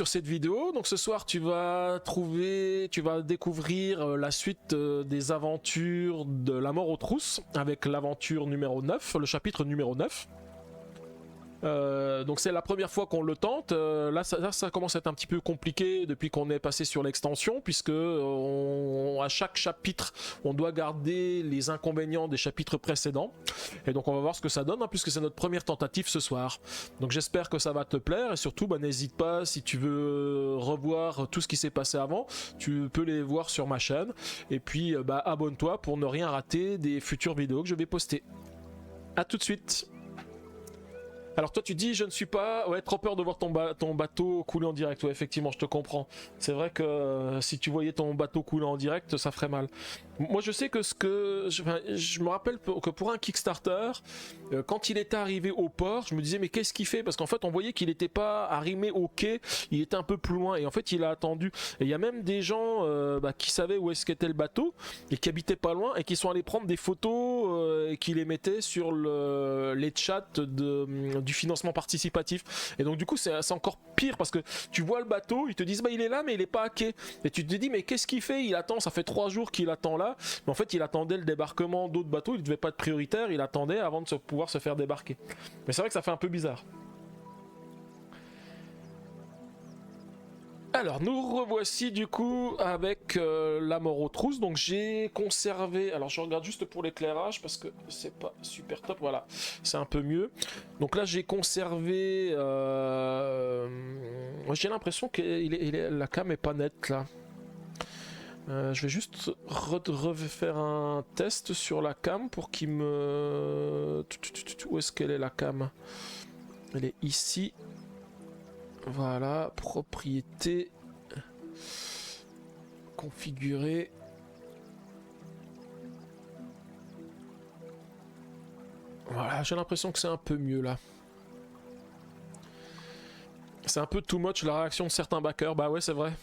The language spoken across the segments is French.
sur cette vidéo. Donc ce soir tu vas découvrir la suite des aventures de la mort aux trousses avec l'aventure numéro 9, le chapitre numéro 9. Donc c'est la première fois qu'on le tente. Là ça commence à être un petit peu compliqué depuis qu'on est passé sur l'extension, puisque à chaque chapitre on doit garder les inconvénients des chapitres précédents, et donc on va voir ce que ça donne, hein, puisque c'est notre première tentative ce soir. Donc j'espère que ça va te plaire, et surtout n'hésite pas, si tu veux revoir tout ce qui s'est passé avant, tu peux les voir sur ma chaîne, et puis abonne-toi pour ne rien rater des futures vidéos que je vais poster. A tout de suite. Alors toi tu dis je ne suis pas... Ouais, trop peur de voir ton bateau couler en direct. Ouais, effectivement, je te comprends. C'est vrai que si tu voyais ton bateau couler en direct, ça ferait mal. Moi je sais que je me rappelle que pour un Kickstarter, quand il était arrivé au port, je me disais mais qu'est-ce qu'il fait? Parce qu'en fait on voyait qu'il n'était pas arrimé au quai, il était un peu plus loin, et en fait il a attendu. Et il y a même des gens qui savaient où est-ce qu'était le bateau, et qui habitaient pas loin, et qui sont allés prendre des photos et qui les mettaient sur les chats du financement participatif. Et donc du coup c'est encore pire, parce que tu vois le bateau, ils te disent il est là mais il est pas à quai, et tu te dis mais qu'est-ce qu'il fait? Il attend, ça fait 3 jours qu'il attend là, mais en fait il attendait le débarquement d'autres bateaux, il devait pas être prioritaire, il attendait avant de pouvoir se faire débarquer. Mais c'est vrai que ça fait un peu bizarre. Alors nous revoici du coup avec la mort aux trousses. Donc j'ai conservé, alors je regarde juste pour l'éclairage parce que c'est pas super top, voilà, c'est un peu mieux. Donc là j'ai conservé, j'ai l'impression que la cam est pas nette là. Je vais juste refaire un test sur la cam pour qu'il me... Où est-ce qu'elle est la cam? Elle est ici. Voilà, propriété, configurer. Voilà, j'ai l'impression que c'est un peu mieux là. C'est un peu too much la réaction de certains backers, bah ouais c'est vrai.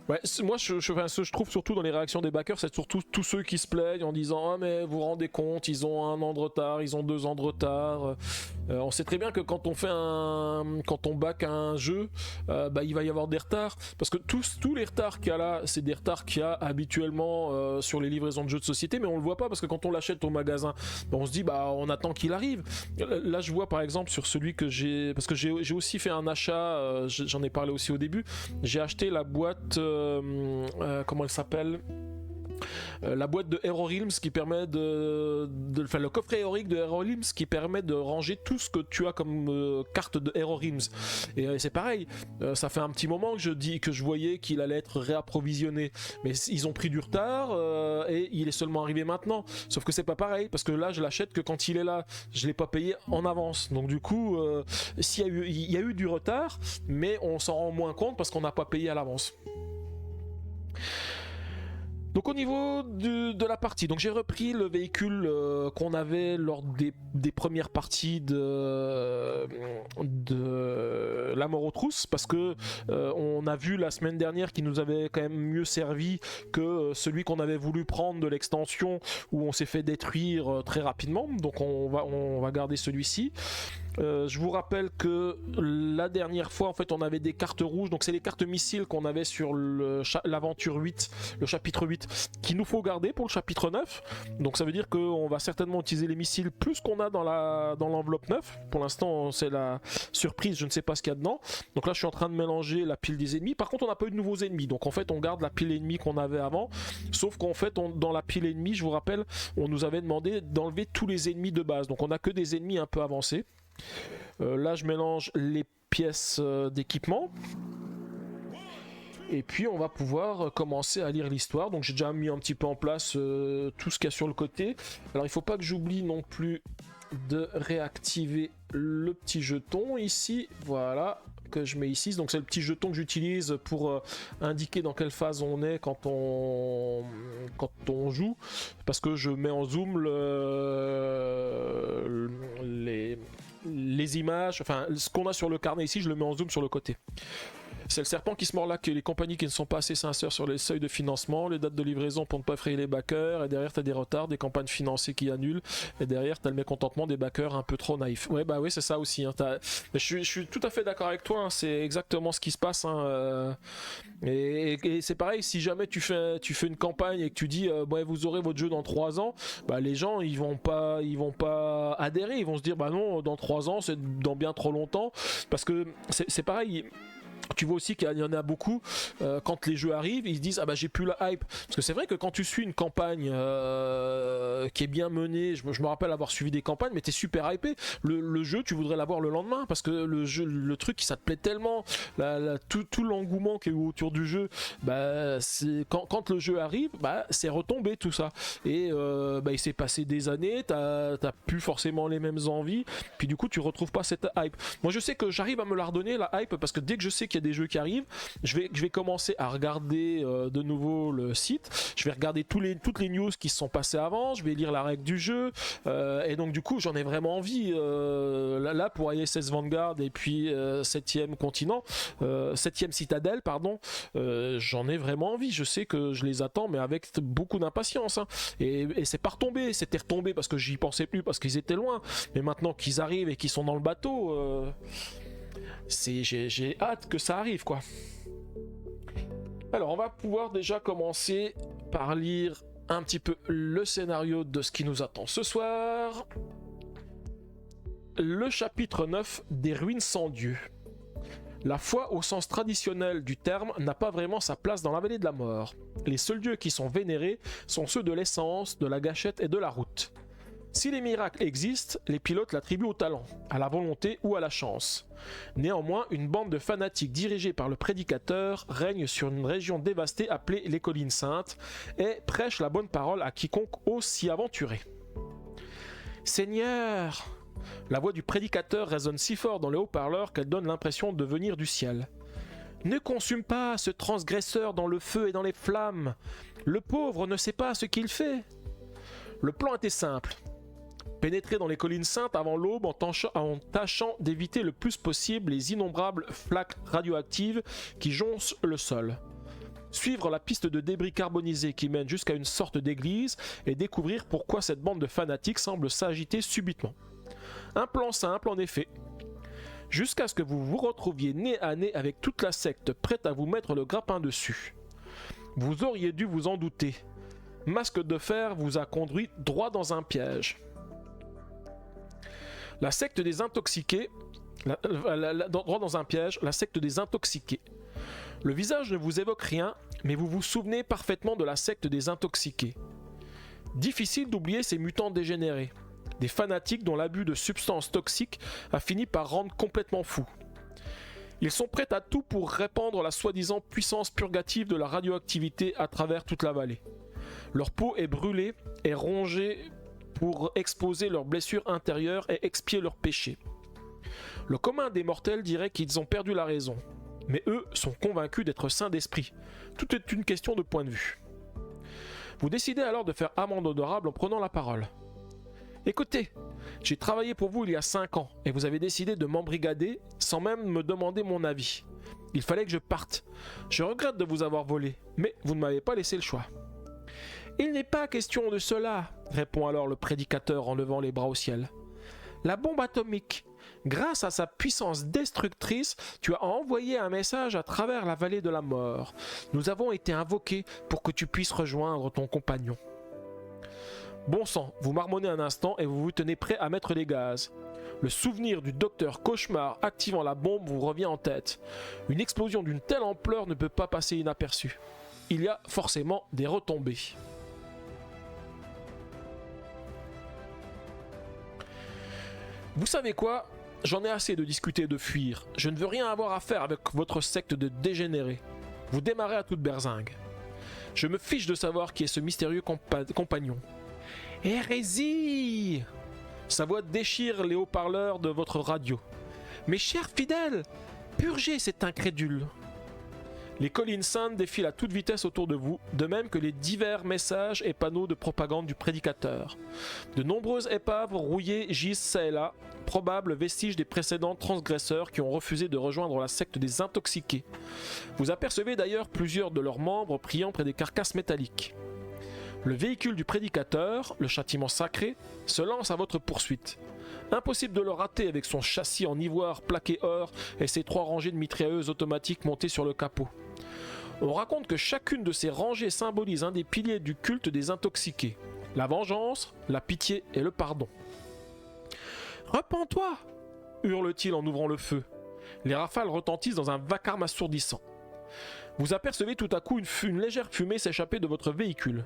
Ouais, moi je trouve surtout dans les réactions des backers, c'est surtout tous ceux qui se plaignent en disant ah mais vous vous rendez compte, ils ont 1 an de retard, ils ont 2 ans de retard. On sait très bien que quand on back un jeu, il va y avoir des retards, parce que tous les retards qu'il y a là, c'est des retards qu'il y a habituellement sur les livraisons de jeux de société, mais on le voit pas parce que quand on l'achète au magasin, on se dit on attend qu'il arrive. Là je vois par exemple sur celui que j'ai, parce que j'ai aussi fait un achat, j'en ai parlé aussi au début, j'ai acheté la boîte, comment elle s'appelle, la boîte de Hero Realms qui permet enfin le coffret héroïque de Hero Realms qui permet de ranger tout ce que tu as comme carte de Hero Realms. Et c'est pareil, ça fait un petit moment que je voyais qu'il allait être réapprovisionné, mais ils ont pris du retard et il est seulement arrivé maintenant. Sauf que c'est pas pareil, parce que là je l'achète que quand il est là, je l'ai pas payé en avance. Donc du coup, il y a eu du retard, mais on s'en rend moins compte parce qu'on n'a pas payé à l'avance. Donc au niveau de la partie, donc j'ai repris le véhicule qu'on avait lors des premières parties de la mort aux trousses, parce que on a vu la semaine dernière qu'il nous avait quand même mieux servi que celui qu'on avait voulu prendre de l'extension, où on s'est fait détruire très rapidement. Donc on va garder celui-ci. Je vous rappelle que la dernière fois en fait on avait des cartes rouges, donc c'est les cartes missiles qu'on avait sur l'aventure 8, le chapitre 8, qu'il nous faut garder pour le chapitre 9. Donc ça veut dire qu'on va certainement utiliser les missiles plus qu'on a dans l'enveloppe 9. Pour l'instant c'est la surprise, je ne sais pas ce qu'il y a dedans. Donc là je suis en train de mélanger la pile des ennemis. Par contre on n'a pas eu de nouveaux ennemis, donc en fait on garde la pile ennemie qu'on avait avant, sauf qu'en fait dans la pile ennemie, je vous rappelle, on nous avait demandé d'enlever tous les ennemis de base, donc on a que des ennemis un peu avancés. Là je mélange les pièces d'équipement, et puis on va pouvoir commencer à lire l'histoire. Donc j'ai déjà mis un petit peu en place tout ce qu'il y a sur le côté. Alors il faut pas que j'oublie non plus de réactiver le petit jeton ici, voilà, que je mets ici. Donc c'est le petit jeton que j'utilise pour indiquer dans quelle phase on est quand on joue, parce que je mets en zoom les images, enfin ce qu'on a sur le carnet ici, je le mets en zoom sur le côté. C'est le serpent qui se mord là, que les compagnies qui ne sont pas assez sincères sur les seuils de financement, les dates de livraison pour ne pas effrayer les backers, et derrière t'as des retards, des campagnes financées qui annulent, et derrière t'as le mécontentement des backers un peu trop naïfs. Ouais, bah oui, c'est ça aussi. Hein, mais je suis tout à fait d'accord avec toi, hein, c'est exactement ce qui se passe. Hein, et c'est pareil, si jamais tu fais une campagne et que tu dis ouais, vous aurez votre jeu dans 3 ans, bah les gens ils vont pas adhérer, ils vont se dire bah non, dans 3 ans c'est dans bien trop longtemps, parce que c'est pareil. Tu vois aussi qu'il y en a beaucoup, quand les jeux arrivent, ils se disent ah bah j'ai plus la hype. Parce que c'est vrai que quand tu suis une campagne qui est bien menée, je me rappelle avoir suivi des campagnes, mais t'es super hypé. Le jeu, tu voudrais l'avoir le lendemain parce que le truc, ça te plaît tellement, tout l'engouement qui est autour du jeu. Bah, quand le jeu arrive, bah, c'est retombé tout ça. Et bah, il s'est passé des années, t'as plus forcément les mêmes envies, puis du coup tu retrouves pas cette hype. Moi je sais que j'arrive à me la redonner la hype parce que dès que je sais qu'il y a des jeux qui arrivent, je vais commencer à regarder de nouveau le site, je vais regarder toutes les news qui se sont passées avant, je vais lire la règle du jeu, et donc du coup j'en ai vraiment envie, là pour ISS Vanguard et puis 7ème continent, 7ème citadelle pardon, j'en ai vraiment envie, je sais que je les attends mais avec beaucoup d'impatience, hein. Et c'est pas retombé, c'était retombé parce que j'y pensais plus, parce qu'ils étaient loin, mais maintenant qu'ils arrivent et qu'ils sont dans le bateau, j'ai hâte que ça arrive quoi. Alors on va pouvoir déjà commencer par lire un petit peu le scénario de ce qui nous attend ce soir. Le chapitre 9 des ruines sans Dieu. La foi au sens traditionnel du terme n'a pas vraiment sa place dans la vallée de la mort. Les seuls dieux qui sont vénérés sont ceux de l'essence, de la gâchette et de la route. Si les miracles existent, les pilotes l'attribuent au talent, à la volonté ou à la chance. Néanmoins, une bande de fanatiques dirigée par le prédicateur règne sur une région dévastée appelée les Collines Saintes et prêche la bonne parole à quiconque ose s'y aventurer. Seigneur! La voix du prédicateur résonne si fort dans les haut-parleurs qu'elle donne l'impression de venir du ciel. Ne consume pas ce transgresseur dans le feu et dans les flammes. Le pauvre ne sait pas ce qu'il fait. Le plan était simple. Pénétrer dans les collines saintes avant l'aube en tâchant d'éviter le plus possible les innombrables flaques radioactives qui joncent le sol. Suivre la piste de débris carbonisés qui mène jusqu'à une sorte d'église et découvrir pourquoi cette bande de fanatiques semble s'agiter subitement. Un plan simple en effet. Jusqu'à ce que vous vous retrouviez nez à nez avec toute la secte prête à vous mettre le grappin dessus. Vous auriez dû vous en douter. Masque de fer vous a conduit droit dans un piège. La secte des intoxiqués, droit dans un piège, la secte des intoxiqués. Le visage ne vous évoque rien, mais vous vous souvenez parfaitement de la secte des intoxiqués. Difficile d'oublier ces mutants dégénérés, des fanatiques dont l'abus de substances toxiques a fini par rendre complètement fous. Ils sont prêts à tout pour répandre la soi-disant puissance purgative de la radioactivité à travers toute la vallée. Leur peau est brûlée et rongée pour exposer leurs blessures intérieures et expier leurs péchés. Le commun des mortels dirait qu'ils ont perdu la raison, mais eux sont convaincus d'être saints d'esprit. Tout est une question de point de vue. Vous décidez alors de faire amende honorable en prenant la parole. Écoutez, j'ai travaillé pour vous il y a 5 ans et vous avez décidé de m'embrigader sans même me demander mon avis. Il fallait que je parte. Je regrette de vous avoir volé, mais vous ne m'avez pas laissé le choix. Il n'est pas question de cela, répond alors le prédicateur en levant les bras au ciel. La bombe atomique, grâce à sa puissance destructrice, tu as envoyé un message à travers la vallée de la mort. Nous avons été invoqués pour que tu puisses rejoindre ton compagnon. Bon sang, vous marmonnez un instant et vous vous tenez prêt à mettre les gaz. Le souvenir du docteur Cauchemar activant la bombe vous revient en tête. Une explosion d'une telle ampleur ne peut pas passer inaperçue. Il y a forcément des retombées. Vous savez quoi ? J'en ai assez de discuter et de fuir. Je ne veux rien avoir à faire avec votre secte de dégénérés. Vous démarrez à toute berzingue. Je me fiche de savoir qui est ce mystérieux compagnon. Hérésie ! Sa voix déchire les haut-parleurs de votre radio. Mes chers fidèles, purgez cet incrédule. Les collines saintes défilent à toute vitesse autour de vous, de même que les divers messages et panneaux de propagande du prédicateur. De nombreuses épaves rouillées gisent çà et là, probables vestiges des précédents transgresseurs qui ont refusé de rejoindre la secte des intoxiqués. Vous apercevez d'ailleurs plusieurs de leurs membres priant près des carcasses métalliques. Le véhicule du prédicateur, le châtiment sacré, se lance à votre poursuite. Impossible de le rater avec son châssis en ivoire plaqué or et ses 3 rangées de mitrailleuses automatiques montées sur le capot. On raconte que chacune de ces rangées symbolise un des piliers du culte des intoxiqués. La vengeance, la pitié et le pardon. « Repens-toi » hurle-t-il en ouvrant le feu. Les rafales retentissent dans un vacarme assourdissant. Vous apercevez tout à coup une légère fumée s'échapper de votre véhicule.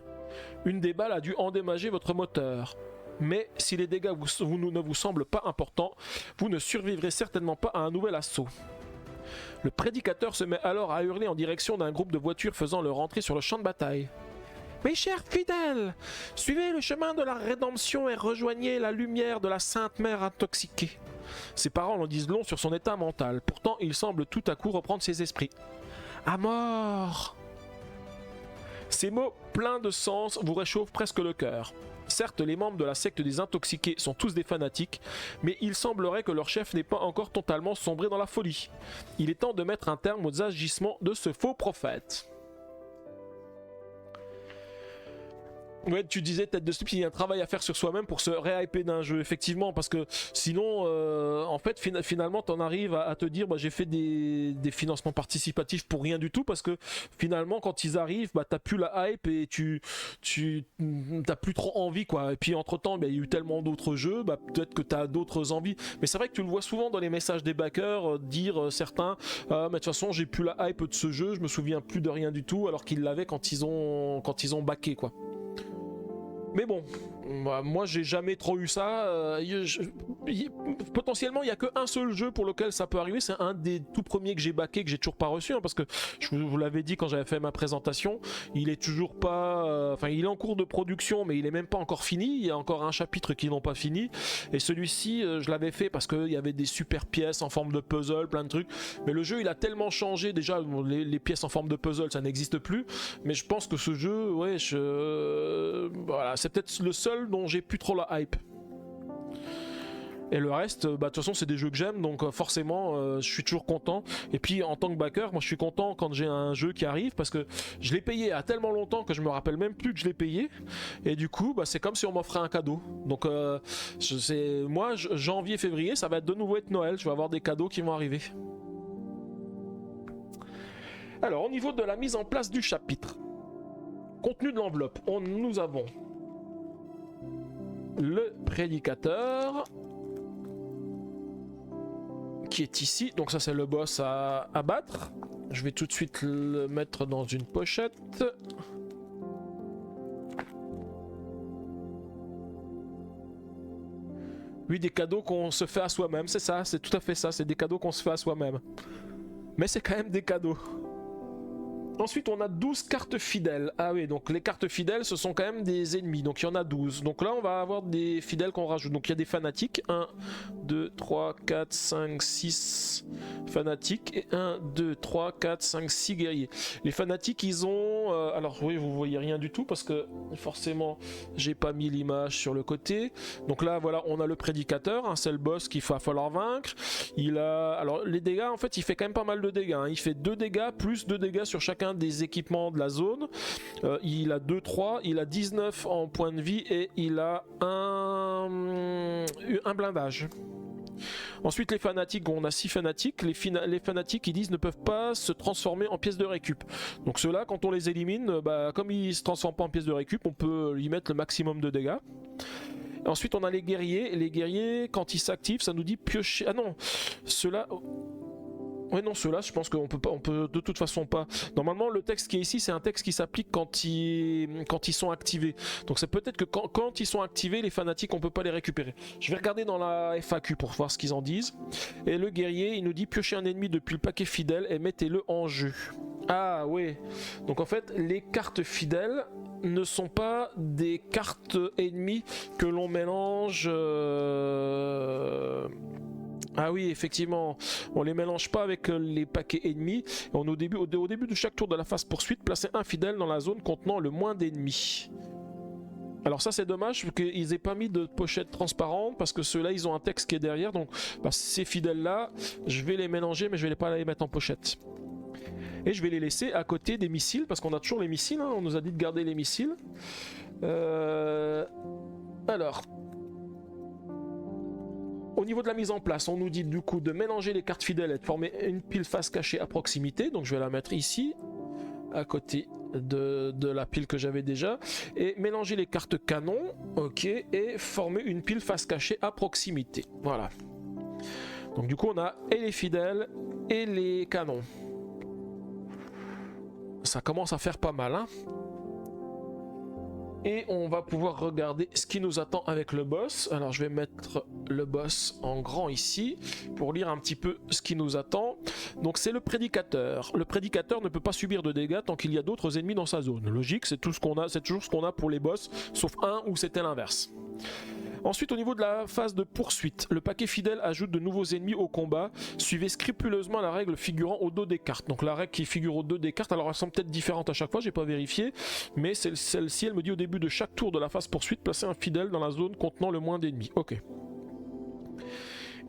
Une des balles a dû endommager votre moteur. Mais si les dégâts ne vous semblent pas importants, vous ne survivrez certainement pas à un nouvel assaut. Le prédicateur se met alors à hurler en direction d'un groupe de voitures faisant leur entrée sur le champ de bataille. « Mes chers fidèles, suivez le chemin de la rédemption et rejoignez la lumière de la Sainte Mère intoxiquée. » Ces paroles en disent long sur son état mental. Pourtant, il semble tout à coup reprendre ses esprits. « À mort !» Ces mots pleins de sens vous réchauffent presque le cœur. Certes, les membres de la secte des intoxiqués sont tous des fanatiques, mais il semblerait que leur chef n'ait pas encore totalement sombré dans la folie. Il est temps de mettre un terme aux agissements de ce faux prophète. Ouais, tu disais tête de slip, il y a un travail à faire sur soi-même pour se réhyper d'un jeu, effectivement, parce que sinon, en fait, finalement, t'en arrives à te dire, bah, j'ai fait des financements participatifs pour rien du tout, parce que finalement, quand ils arrivent, bah, t'as plus la hype et t'as plus trop envie, quoi. Et puis entre-temps, bah, il y a eu tellement d'autres jeux, bah, peut-être que t'as d'autres envies. Mais c'est vrai que tu le vois souvent dans les messages des backers, dire certains, mais de toute façon, j'ai plus la hype de ce jeu, je me souviens plus de rien du tout, alors qu'ils l'avaient quand ils ont backé, quoi. Mais bon, moi j'ai jamais trop eu ça. Potentiellement, il n'y a qu'un seul jeu pour lequel ça peut arriver. C'est un des tout premiers que j'ai backé, que j'ai toujours pas reçu. Parce que je vous l'avais dit quand j'avais fait ma présentation, il est toujours pas. Enfin, il est en cours de production, mais il est même pas encore fini. Il y a encore un chapitre qui n'ont pas fini. Et celui-ci, je l'avais fait parce qu'il y avait des super pièces en forme de puzzle, plein de trucs. Mais le jeu, il a tellement changé. Déjà, les pièces en forme de puzzle, ça n'existe plus. Mais je pense que ce jeu, ouais, voilà. C'est peut-être le seul dont j'ai plus trop la hype. Et le reste, bah, de toute façon, c'est des jeux que j'aime, donc forcément, je suis toujours content. Et puis, en tant que backer, moi, je suis content quand j'ai un jeu qui arrive, parce que je l'ai payé à tellement longtemps que je me rappelle même plus que je l'ai payé. Et du coup, bah, c'est comme si on m'offrait un cadeau. Donc, moi, janvier, février, ça va être de nouveau être Noël. Je vais avoir des cadeaux qui vont arriver. Alors, au niveau de la mise en place du chapitre, contenu de l'enveloppe, nous avons le prédicateur qui est ici, donc ça c'est le boss à battre. Je vais tout de suite le mettre dans une pochette. Oui, des cadeaux qu'on se fait à soi-même, c'est ça, c'est tout à fait ça, c'est des cadeaux qu'on se fait à soi-même. Mais c'est quand même des cadeaux. Ensuite, on a 12 cartes fidèles. Ah oui, donc les cartes fidèles, ce sont quand même des ennemis. Donc il y en a 12. Donc là, on va avoir des fidèles qu'on rajoute. Donc il y a des fanatiques. 1, 2, 3, 4, 5, 6 fanatiques. Et 1, 2, 3, 4, 5, 6 guerriers. Les fanatiques, ils ont... alors oui, vous voyez rien du tout parce que forcément, j'ai pas mis l'image sur le côté. Donc là, voilà, on a le prédicateur. Hein, c'est le boss qu'il va falloir vaincre. Il a... Alors les dégâts, en fait, il fait quand même pas mal de dégâts. Hein. Il fait 2 dégâts plus 2 dégâts sur chacun des équipements de la zone. Il a 2-3, il a 19 en points de vie et il a un blindage. Ensuite les fanatiques, on a 6 fanatiques. Les fanatiques, ils disent, ne peuvent pas se transformer en pièces de récup. Donc ceux-là, quand on les élimine, bah, comme ils se transforment pas en pièces de récup, on peut y mettre le maximum de dégâts. Ensuite on a les guerriers. Les guerriers, quand ils s'activent, ça nous dit piocher. Ah non, ceux-là... Ouais non, ceux-là, je pense qu'on peut de toute façon pas. Normalement, le texte qui est ici, c'est un texte qui s'applique quand ils sont activés. Donc c'est peut-être que quand ils sont activés, les fanatiques, on peut pas les récupérer. Je vais regarder dans la FAQ pour voir ce qu'ils en disent. Et le guerrier, il nous dit piochez un ennemi depuis le paquet fidèle et mettez-le en jeu. Ah ouais. Donc en fait, les cartes fidèles ne sont pas des cartes ennemies que l'on mélange Ah oui, effectivement, on les mélange pas avec les paquets ennemis. Au début de chaque tour de la phase poursuite, placez un fidèle dans la zone contenant le moins d'ennemis. Alors ça c'est dommage qu'ils aient pas mis de pochette transparente parce que ceux-là ils ont un texte qui est derrière, donc bah, ces fidèles là je vais les mélanger mais je vais pas les mettre en pochette. Et je vais les laisser à côté des missiles parce qu'on a toujours les missiles, hein, on nous a dit de garder les missiles. Alors, au niveau de la mise en place, on nous dit du coup de mélanger les cartes fidèles et de former une pile face cachée à proximité, donc je vais la mettre ici à côté de la pile que j'avais déjà, et mélanger les cartes canon, ok, et former une pile face cachée à proximité. Voilà. Donc du coup on a et les fidèles et les canons. Ça commence à faire pas mal, hein. Et on va pouvoir regarder ce qui nous attend avec le boss. Alors je vais mettre le boss en grand ici pour lire un petit peu ce qui nous attend. Donc c'est le prédicateur. Le prédicateur ne peut pas subir de dégâts tant qu'il y a d'autres ennemis dans sa zone. Logique, c'est tout ce qu'on a, c'est toujours ce qu'on a pour les boss, sauf un où c'était l'inverse. Ensuite, au niveau de la phase de poursuite, le paquet fidèle ajoute de nouveaux ennemis au combat. Suivez scrupuleusement la règle figurant au dos des cartes. Donc la règle qui figure au dos des cartes, alors elles sont peut-être différentes à chaque fois, j'ai pas vérifié, mais celle-ci, elle me dit au début de chaque tour de la phase poursuite, placez un fidèle dans la zone contenant le moins d'ennemis. Ok.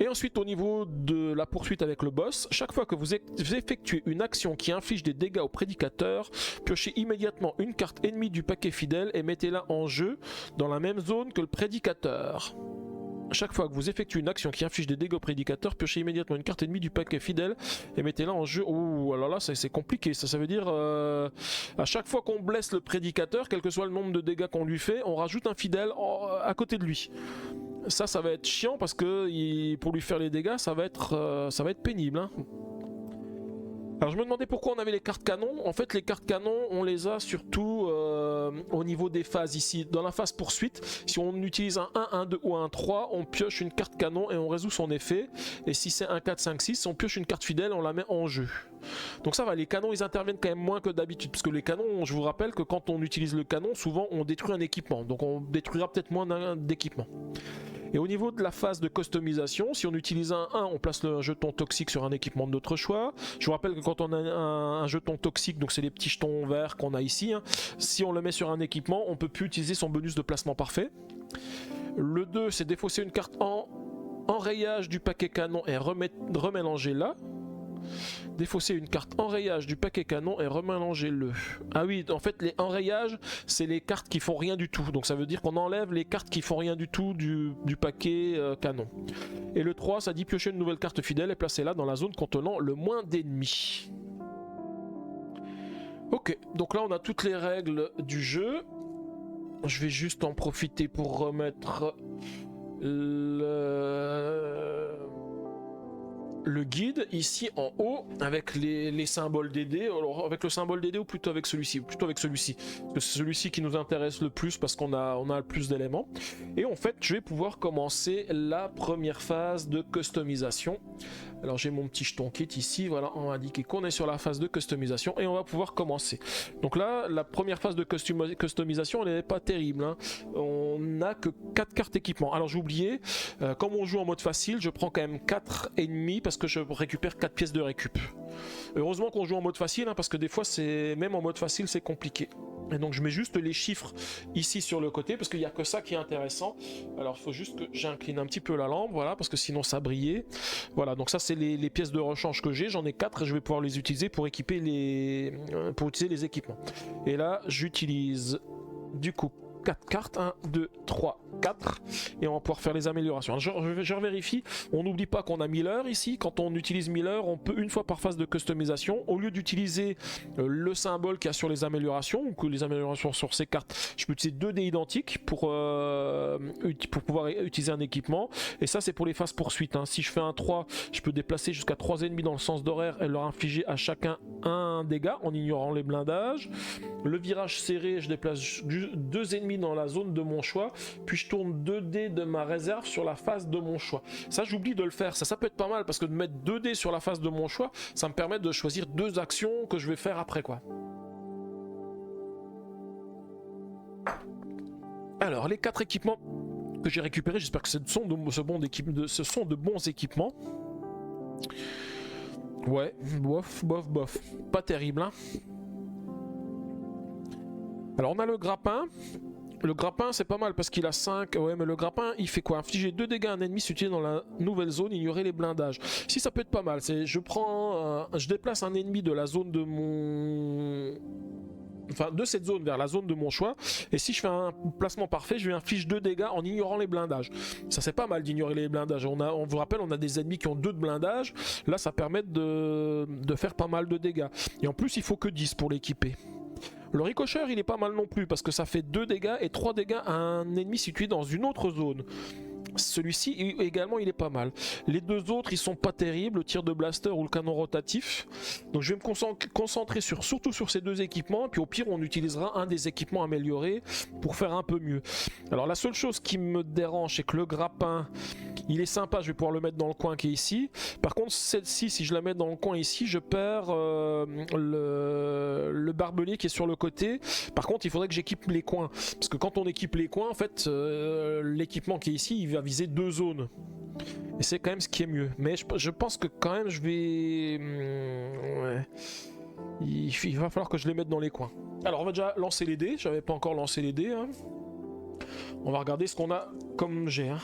Et ensuite au niveau de la poursuite avec le boss, chaque fois que vous effectuez une action qui inflige des dégâts au prédicateur, piochez immédiatement une carte ennemie du paquet fidèle et mettez-la en jeu dans la même zone que le prédicateur. Chaque fois que vous effectuez une action qui inflige des dégâts au prédicateur, piochez immédiatement une carte ennemie du paquet fidèle et mettez-la en jeu. Ouh, alors là c'est compliqué, ça veut dire à chaque fois qu'on blesse le prédicateur, quel que soit le nombre de dégâts qu'on lui fait, on rajoute un fidèle à côté de lui. Ça va être chiant parce que pour lui faire les dégâts, ça va être pénible, hein. Alors je me demandais pourquoi on avait les cartes canon. En fait les cartes canon on les a surtout au niveau des phases ici. Dans la phase poursuite, si on utilise un 1, un 2 ou un 3, on pioche une carte canon et on résout son effet. Et si c'est un 4, 5, 6, on pioche une carte fidèle, on la met en jeu. Donc ça va, les canons ils interviennent quand même moins que d'habitude. Parce que les canons, je vous rappelle que quand on utilise le canon, souvent on détruit un équipement. Donc on détruira peut-être moins d'équipement. Et au niveau de la phase de customisation, si on utilise un 1, on place le jeton toxique sur un équipement de notre choix. Je vous rappelle que quand on a un jeton toxique, donc c'est les petits jetons verts qu'on a ici, hein, si on le met sur un équipement, on ne peut plus utiliser son bonus de placement parfait. Le 2, c'est défausser une carte en enrayage du paquet canon et remélanger là. Défausser une carte enrayage du paquet canon et remélanger-le. Ah oui, en fait les enrayages c'est les cartes qui font rien du tout, donc ça veut dire qu'on enlève les cartes qui font rien du tout du paquet canon. Et le 3 ça dit piocher une nouvelle carte fidèle et placer-la dans la zone contenant le moins d'ennemis. Ok, donc là on a toutes les règles du jeu. Je vais juste en profiter pour remettre le guide ici en haut avec les symboles des dés. Alors avec le symbole des dés ou plutôt avec celui-ci? Plutôt avec celui-ci, parce que c'est celui-ci qui nous intéresse le plus parce qu'on a le plus d'éléments. Et en fait je vais pouvoir commencer la première phase de customisation. Alors j'ai mon petit jeton kit ici, voilà, on va indiquer qu'on est sur la phase de customisation et on va pouvoir commencer. Donc là la première phase de customisation elle n'est pas terrible, hein. On n'a que 4 cartes équipement. Alors j'ai oublié, comme on joue en mode facile, je prends quand même 4 ennemis parce que je récupère 4 pièces de récup. Heureusement qu'on joue en mode facile, hein, parce que des fois même en mode facile c'est compliqué. Et donc je mets juste les chiffres ici sur le côté parce qu'il n'y a que ça qui est intéressant. Alors il faut juste que j'incline un petit peu la lampe, voilà, parce que sinon ça brillait. Voilà, donc ça c'est les pièces de rechange que j'ai, j'en ai 4 et je vais pouvoir les utiliser pour utiliser les équipements. Et là j'utilise du coup 4 cartes, 1, 2, 3, 4 et on va pouvoir faire les améliorations. Alors, je vérifie, on n'oublie pas qu'on a 1000 heures ici. Quand on utilise 1000 heures, on peut une fois par phase de customisation, au lieu d'utiliser le symbole qu'il y a sur les améliorations ou que les améliorations sur ces cartes, je peux utiliser 2 dés identiques pour pouvoir utiliser un équipement. Et ça c'est pour les phases poursuite, hein. Si je fais un 3, je peux déplacer jusqu'à 3 ennemis dans le sens d'horaire et leur infliger à chacun un dégât en ignorant les blindages. Le virage serré, je déplace 2 ennemis dans la zone de mon choix, puis je tourne 2 dés de ma réserve sur la phase de mon choix. Ça j'oublie de le faire, ça peut être pas mal parce que de mettre 2 dés sur la phase de mon choix, ça me permet de choisir 2 actions que je vais faire après quoi. Alors les 4 équipements que j'ai récupérés. J'espère que ce sont de bons équipements. Ouais, bof. Pas terrible, hein. Alors on a le grappin. Le grappin c'est pas mal parce qu'il a 5. Ouais, mais le grappin il fait quoi? Infliger 2 dégâts à un ennemi situé dans la nouvelle zone, ignorer les blindages. Si, ça peut être pas mal. Je déplace un ennemi de la zone de mon... Enfin, de cette zone vers la zone de mon choix. Et si je fais un placement parfait, je lui inflige 2 dégâts en ignorant les blindages. Ça c'est pas mal d'ignorer les blindages. On vous rappelle, on a des ennemis qui ont 2 de blindage. Là ça permet de faire pas mal de dégâts. Et en plus il faut que 10 pour l'équiper. Le ricocheur il est pas mal non plus parce que ça fait 2 dégâts et 3 dégâts à un ennemi situé dans une autre zone. Celui-ci également il est pas mal. Les deux autres ils sont pas terribles, le tir de blaster ou le canon rotatif. Donc je vais me concentrer surtout sur ces 2 équipements. Et puis au pire on utilisera un des équipements améliorés pour faire un peu mieux. Alors la seule chose qui me dérange c'est que le grappin il est sympa, je vais pouvoir le mettre dans le coin qui est ici. Par contre celle-ci, si je la mets dans le coin ici, je perds le barbelier qui est sur le côté. Par contre il faudrait que j'équipe les coins. Parce que quand on équipe les coins, en fait l'équipement qui est ici il va viser 2 zones. Et c'est quand même ce qui est mieux. Mais je pense que quand même je vais... ouais. Il va falloir que je les mette dans les coins. Alors on va déjà lancer les dés. J'avais pas encore lancé les dés, hein. On va regarder ce qu'on a comme jet, hein.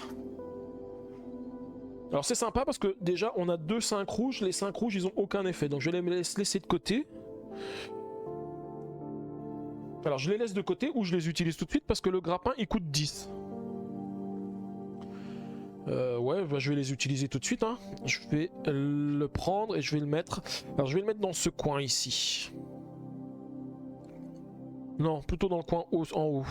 Alors c'est sympa parce que déjà on a 2 5 rouges. Les 5 rouges ils ont aucun effet. Donc je vais les laisser de côté. Alors je les laisse de côté ou je les utilise tout de suite parce que le grappin il coûte 10. Ouais, bah, je vais les utiliser tout de suite, hein. Je vais le prendre et je vais le mettre. Alors je vais le mettre dans ce coin ici. Non, plutôt dans le coin en haut.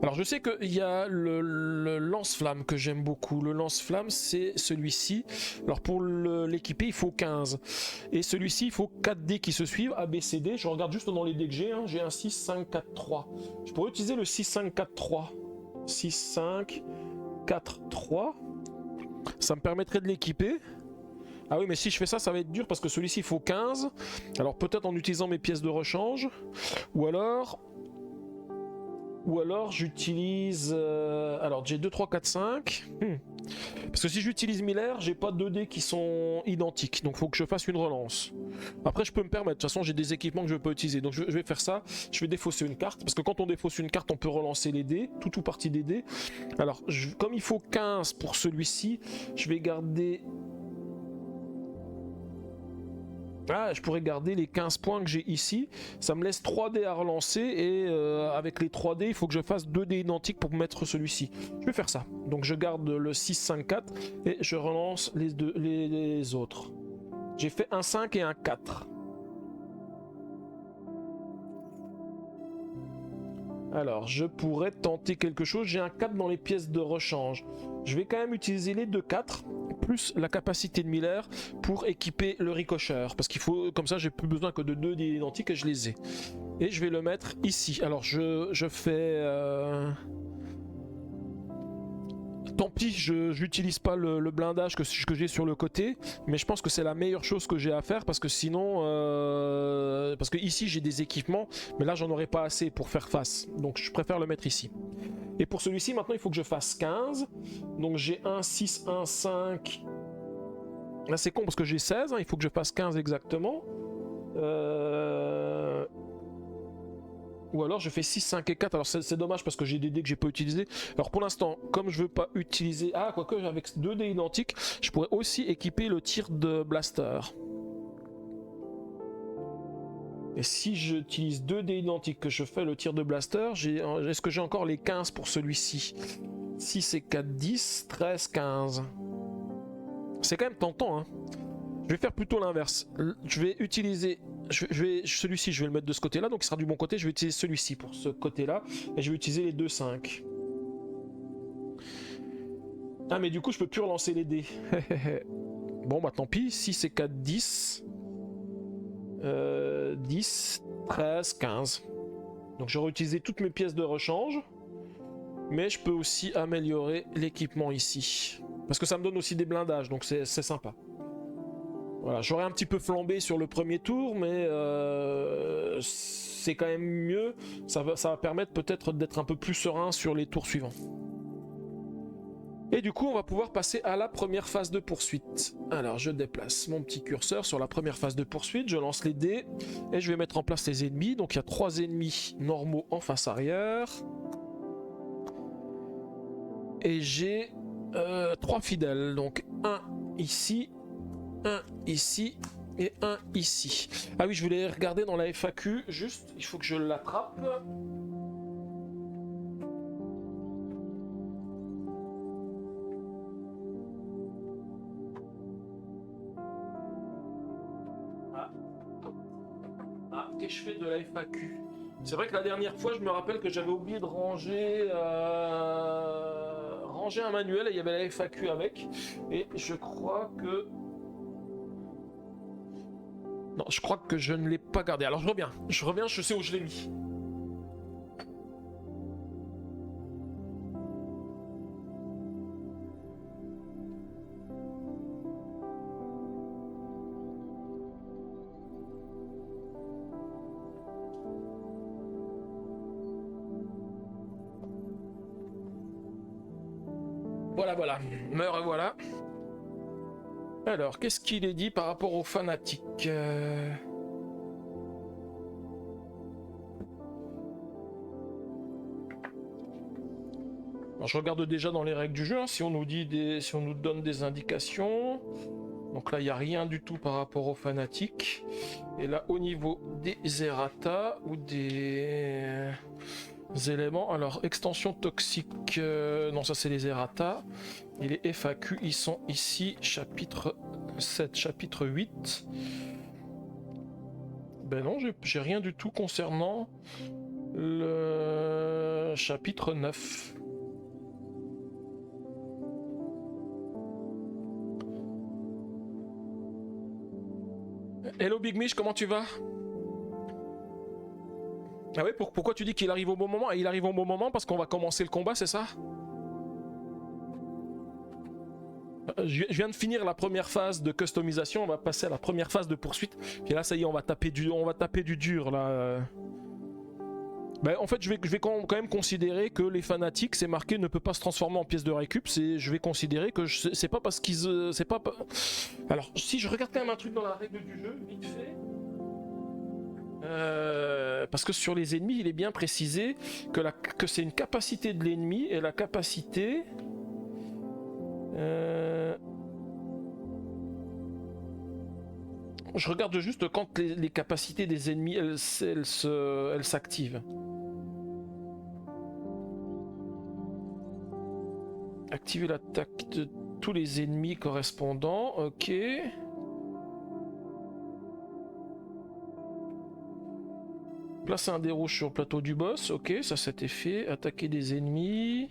Alors je sais qu'il y a le lance-flamme que j'aime beaucoup. Le lance-flamme c'est celui-ci. Alors pour l'équiper il faut 15. Et celui-ci il faut 4 dés qui se suivent, A, B, C, D. Je regarde juste dans les dés que j'ai, hein. J'ai un 6, 5, 4, 3. Je pourrais utiliser le 6, 5, 4, 3. 6, 5, 4, 3. Ça me permettrait de l'équiper. Ah oui mais si je fais ça, ça va être dur parce que celui-ci il faut 15. Alors peut-être en utilisant mes pièces de rechange. Ou alors j'utilise... alors j'ai 2, 3, 4, 5. Parce que si j'utilise Miller, j'ai pas 2 dés qui sont identiques. Donc il faut que je fasse une relance. Après je peux me permettre. De toute façon j'ai des équipements que je peux utiliser. Donc je vais faire ça. Je vais défausser une carte. Parce que quand on défausse une carte, on peut relancer les dés. Tout ou partie des dés. Alors comme il faut 15 pour celui-ci, je vais garder... Ah, je pourrais garder les 15 points que j'ai ici. Ça me laisse 3 dés à relancer. Et avec les 3 dés, il faut que je fasse 2 dés identiques pour mettre celui-ci. Je vais faire ça. Donc je garde le 6, 5, 4. Et je relance les autres. J'ai fait un 5 et un 4. Alors, je pourrais tenter quelque chose. J'ai un 4 dans les pièces de rechange. Je vais quand même utiliser les 2 4 plus la capacité de Miller pour équiper le ricocheur. Parce qu'il faut, comme ça, j'ai plus besoin que de 2 dés identiques et je les ai. Et je vais le mettre ici. Alors, je fais... Tant pis, je n'utilise pas le blindage que j'ai sur le côté, mais je pense que c'est la meilleure chose que j'ai à faire parce que sinon, parce que ici j'ai des équipements, mais là j'en aurais pas assez pour faire face, donc je préfère le mettre ici. Et pour celui-ci, maintenant il faut que je fasse 15, donc j'ai 1, 6, 1, 5. Là c'est con parce que j'ai 16, hein, il faut que je fasse 15 exactement. Ou alors je fais 6, 5 et 4. Alors c'est dommage parce que j'ai des dés que j'ai pas utilisés. Alors pour l'instant, comme je veux pas utiliser... Ah, quoique avec 2 dés identiques, je pourrais aussi équiper le tir de blaster. Et si j'utilise 2 dés identiques que je fais le tir de blaster, est-ce que j'ai encore les 15 pour celui-ci? 6 et 4, 10, 13, 15. C'est quand même tentant, hein. Je vais faire plutôt l'inverse. Je vais utiliser... celui-ci, je vais le mettre de ce côté-là, donc il sera du bon côté. Je vais utiliser celui-ci pour ce côté-là. Et je vais utiliser les 2, 5. Ah, mais du coup, je peux plus relancer les dés. Bon, bah tant pis. 6 et 4, 10. 10, 13, 15. Donc j'aurais utilisé toutes mes pièces de rechange. Mais je peux aussi améliorer l'équipement ici. Parce que ça me donne aussi des blindages, donc c'est sympa. Voilà, j'aurais un petit peu flambé sur le premier tour, mais c'est quand même mieux. Ça va permettre peut-être d'être un peu plus serein sur les tours suivants. Et du coup, on va pouvoir passer à la première phase de poursuite. Alors, je déplace mon petit curseur sur la première phase de poursuite, je lance les dés, et je vais mettre en place les ennemis. Donc, il y a 3 ennemis normaux en face arrière. Et j'ai 3 fidèles. Donc, un ici, un ici, et un ici. Ah oui, je voulais regarder dans la FAQ, juste, il faut que je l'attrape. Que je fais de la FAQ. C'est vrai que la dernière fois, je me rappelle que j'avais oublié de ranger un manuel et il y avait la FAQ avec. Et je crois que... Non, je crois que je ne l'ai pas gardé. Alors je reviens, je sais où je l'ai mis. Voilà, me revoilà. Alors, qu'est-ce qu'il est dit par rapport aux fanatiques Alors, je regarde déjà dans les règles du jeu, hein, si on nous donne des indications. Donc là, il n'y a rien du tout par rapport aux fanatiques. Et là, au niveau des errata ou des éléments, alors extension toxique, non, ça c'est les errata. Et les FAQ, ils sont ici, chapitre 7, chapitre 8. Ben non, j'ai rien du tout concernant le chapitre 9. Hello Big Mish, comment tu vas? Ah ouais, pourquoi tu dis qu'il arrive au bon moment? Et il arrive au bon moment parce qu'on va commencer le combat, c'est ça? Je viens de finir la première phase de customisation, on va passer à la première phase de poursuite. Puis là, ça y est, on va taper du dur là. Ben, en fait, je vais quand même considérer que les fanatiques, c'est marqué ne peut pas se transformer en pièce de récup. Je vais considérer que c'est pas parce qu'ils, c'est pas. Alors, si je regarde quand même un truc dans la règle du jeu, vite fait. Parce que sur les ennemis, il est bien précisé que c'est une capacité de l'ennemi et la capacité. Je regarde juste quand les capacités des ennemis elles s'activent. Activer l'attaque de tous les ennemis correspondants, ok. Placer un dé rouge sur le plateau du boss, ok, ça c'était fait. Attaquer des ennemis.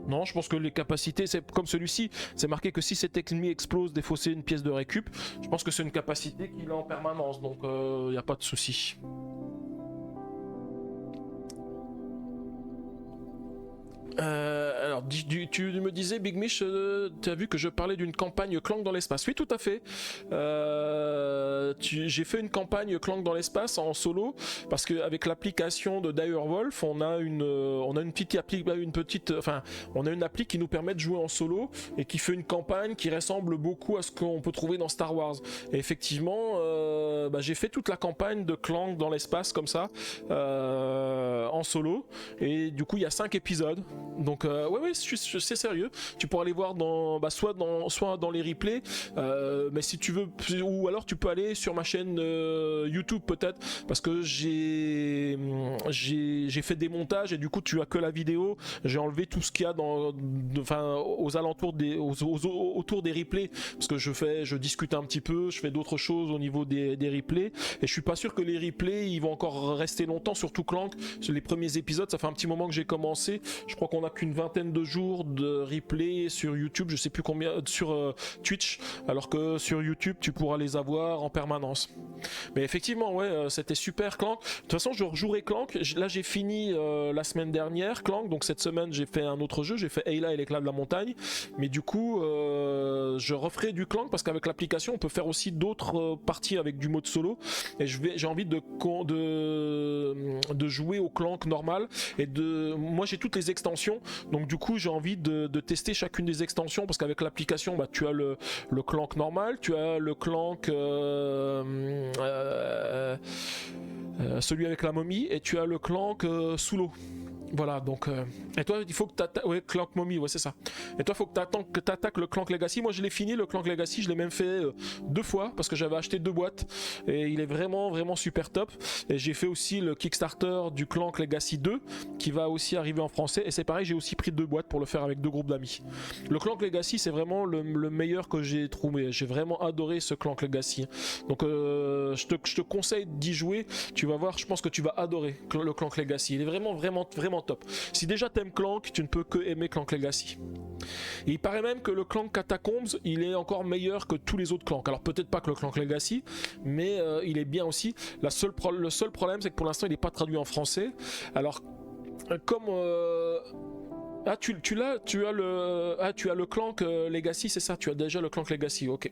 Non, je pense que les capacités, c'est comme celui-ci, c'est marqué que si cet ennemi explose, défausser une pièce de récup. Je pense que c'est une capacité qu'il a en permanence, donc il n'y a pas de souci. Alors, tu me disais, Big Mish, tu as vu que je parlais d'une campagne Clank dans l'espace. Oui, tout à fait. J'ai fait une campagne Clank dans l'espace en solo parce qu'avec l'application de Direwolf, on a une appli qui nous permet de jouer en solo et qui fait une campagne qui ressemble beaucoup à ce qu'on peut trouver dans Star Wars. Et effectivement, j'ai fait toute la campagne de Clank dans l'espace comme ça en solo. Et du coup, il y a 5 épisodes. Donc ouais, c'est sérieux. Tu pourras aller voir soit dans les replays, mais si tu veux, ou alors tu peux aller sur ma chaîne YouTube peut-être, parce que j'ai fait des montages et du coup tu as que la vidéo. J'ai enlevé tout ce qu'il y a aux alentours autour des replays, parce que je discute un petit peu, je fais d'autres choses au niveau des replays, et je suis pas sûr que les replays ils vont encore rester longtemps, surtout Clank. Les premiers épisodes, ça fait un petit moment que j'ai commencé. Je crois qu'on a qu'une vingtaine de jours de replay sur YouTube, je sais plus combien, sur Twitch, alors que sur YouTube tu pourras les avoir en permanence. Mais effectivement, ouais, c'était super Clank. De toute façon, je rejouerai Clank. Là, j'ai fini la semaine dernière Clank, donc cette semaine j'ai fait un autre jeu, j'ai fait Ayla et l'éclat de la montagne. Mais du coup, je referai du Clank parce qu'avec l'application, on peut faire aussi d'autres parties avec du mode solo. Et j'ai envie de jouer au Clank normal. Et moi, j'ai toutes les extensions, donc du coup, j'ai envie de tester chacune des extensions parce qu'avec l'application, bah, tu as le Clank normal, tu as le Clank celui avec la momie, et tu as le Clank sous l'eau. Voilà, donc et toi il faut que t'attaques, ouais, Clank Mommy, ouais c'est ça. Et toi il faut que t'attaques le Clank Legacy. Moi je l'ai fini le Clank Legacy, je l'ai même fait 2 fois parce que j'avais acheté 2 boîtes et il est vraiment vraiment super top. Et j'ai fait aussi le Kickstarter du Clank Legacy 2 qui va aussi arriver en français, et c'est pareil, j'ai aussi pris 2 boîtes pour le faire avec 2 groupes d'amis. Le Clank Legacy c'est vraiment le meilleur que j'ai trouvé. J'ai vraiment adoré ce Clank Legacy. Donc je te conseille d'y jouer. Tu vas voir, je pense que tu vas adorer le Clank Legacy. Il est vraiment vraiment vraiment top. Si déjà t'aimes Clank, tu ne peux que aimer Clank Legacy. Et il paraît même que le Clank Catacombs, il est encore meilleur que tous les autres Clank. Alors peut-être pas que le Clank Legacy, mais il est bien aussi. Le seul problème, c'est que pour l'instant, il n'est pas traduit en français. Alors, comme... Ah, tu as le Clank Legacy, c'est ça? Tu as déjà le Clank Legacy, ok.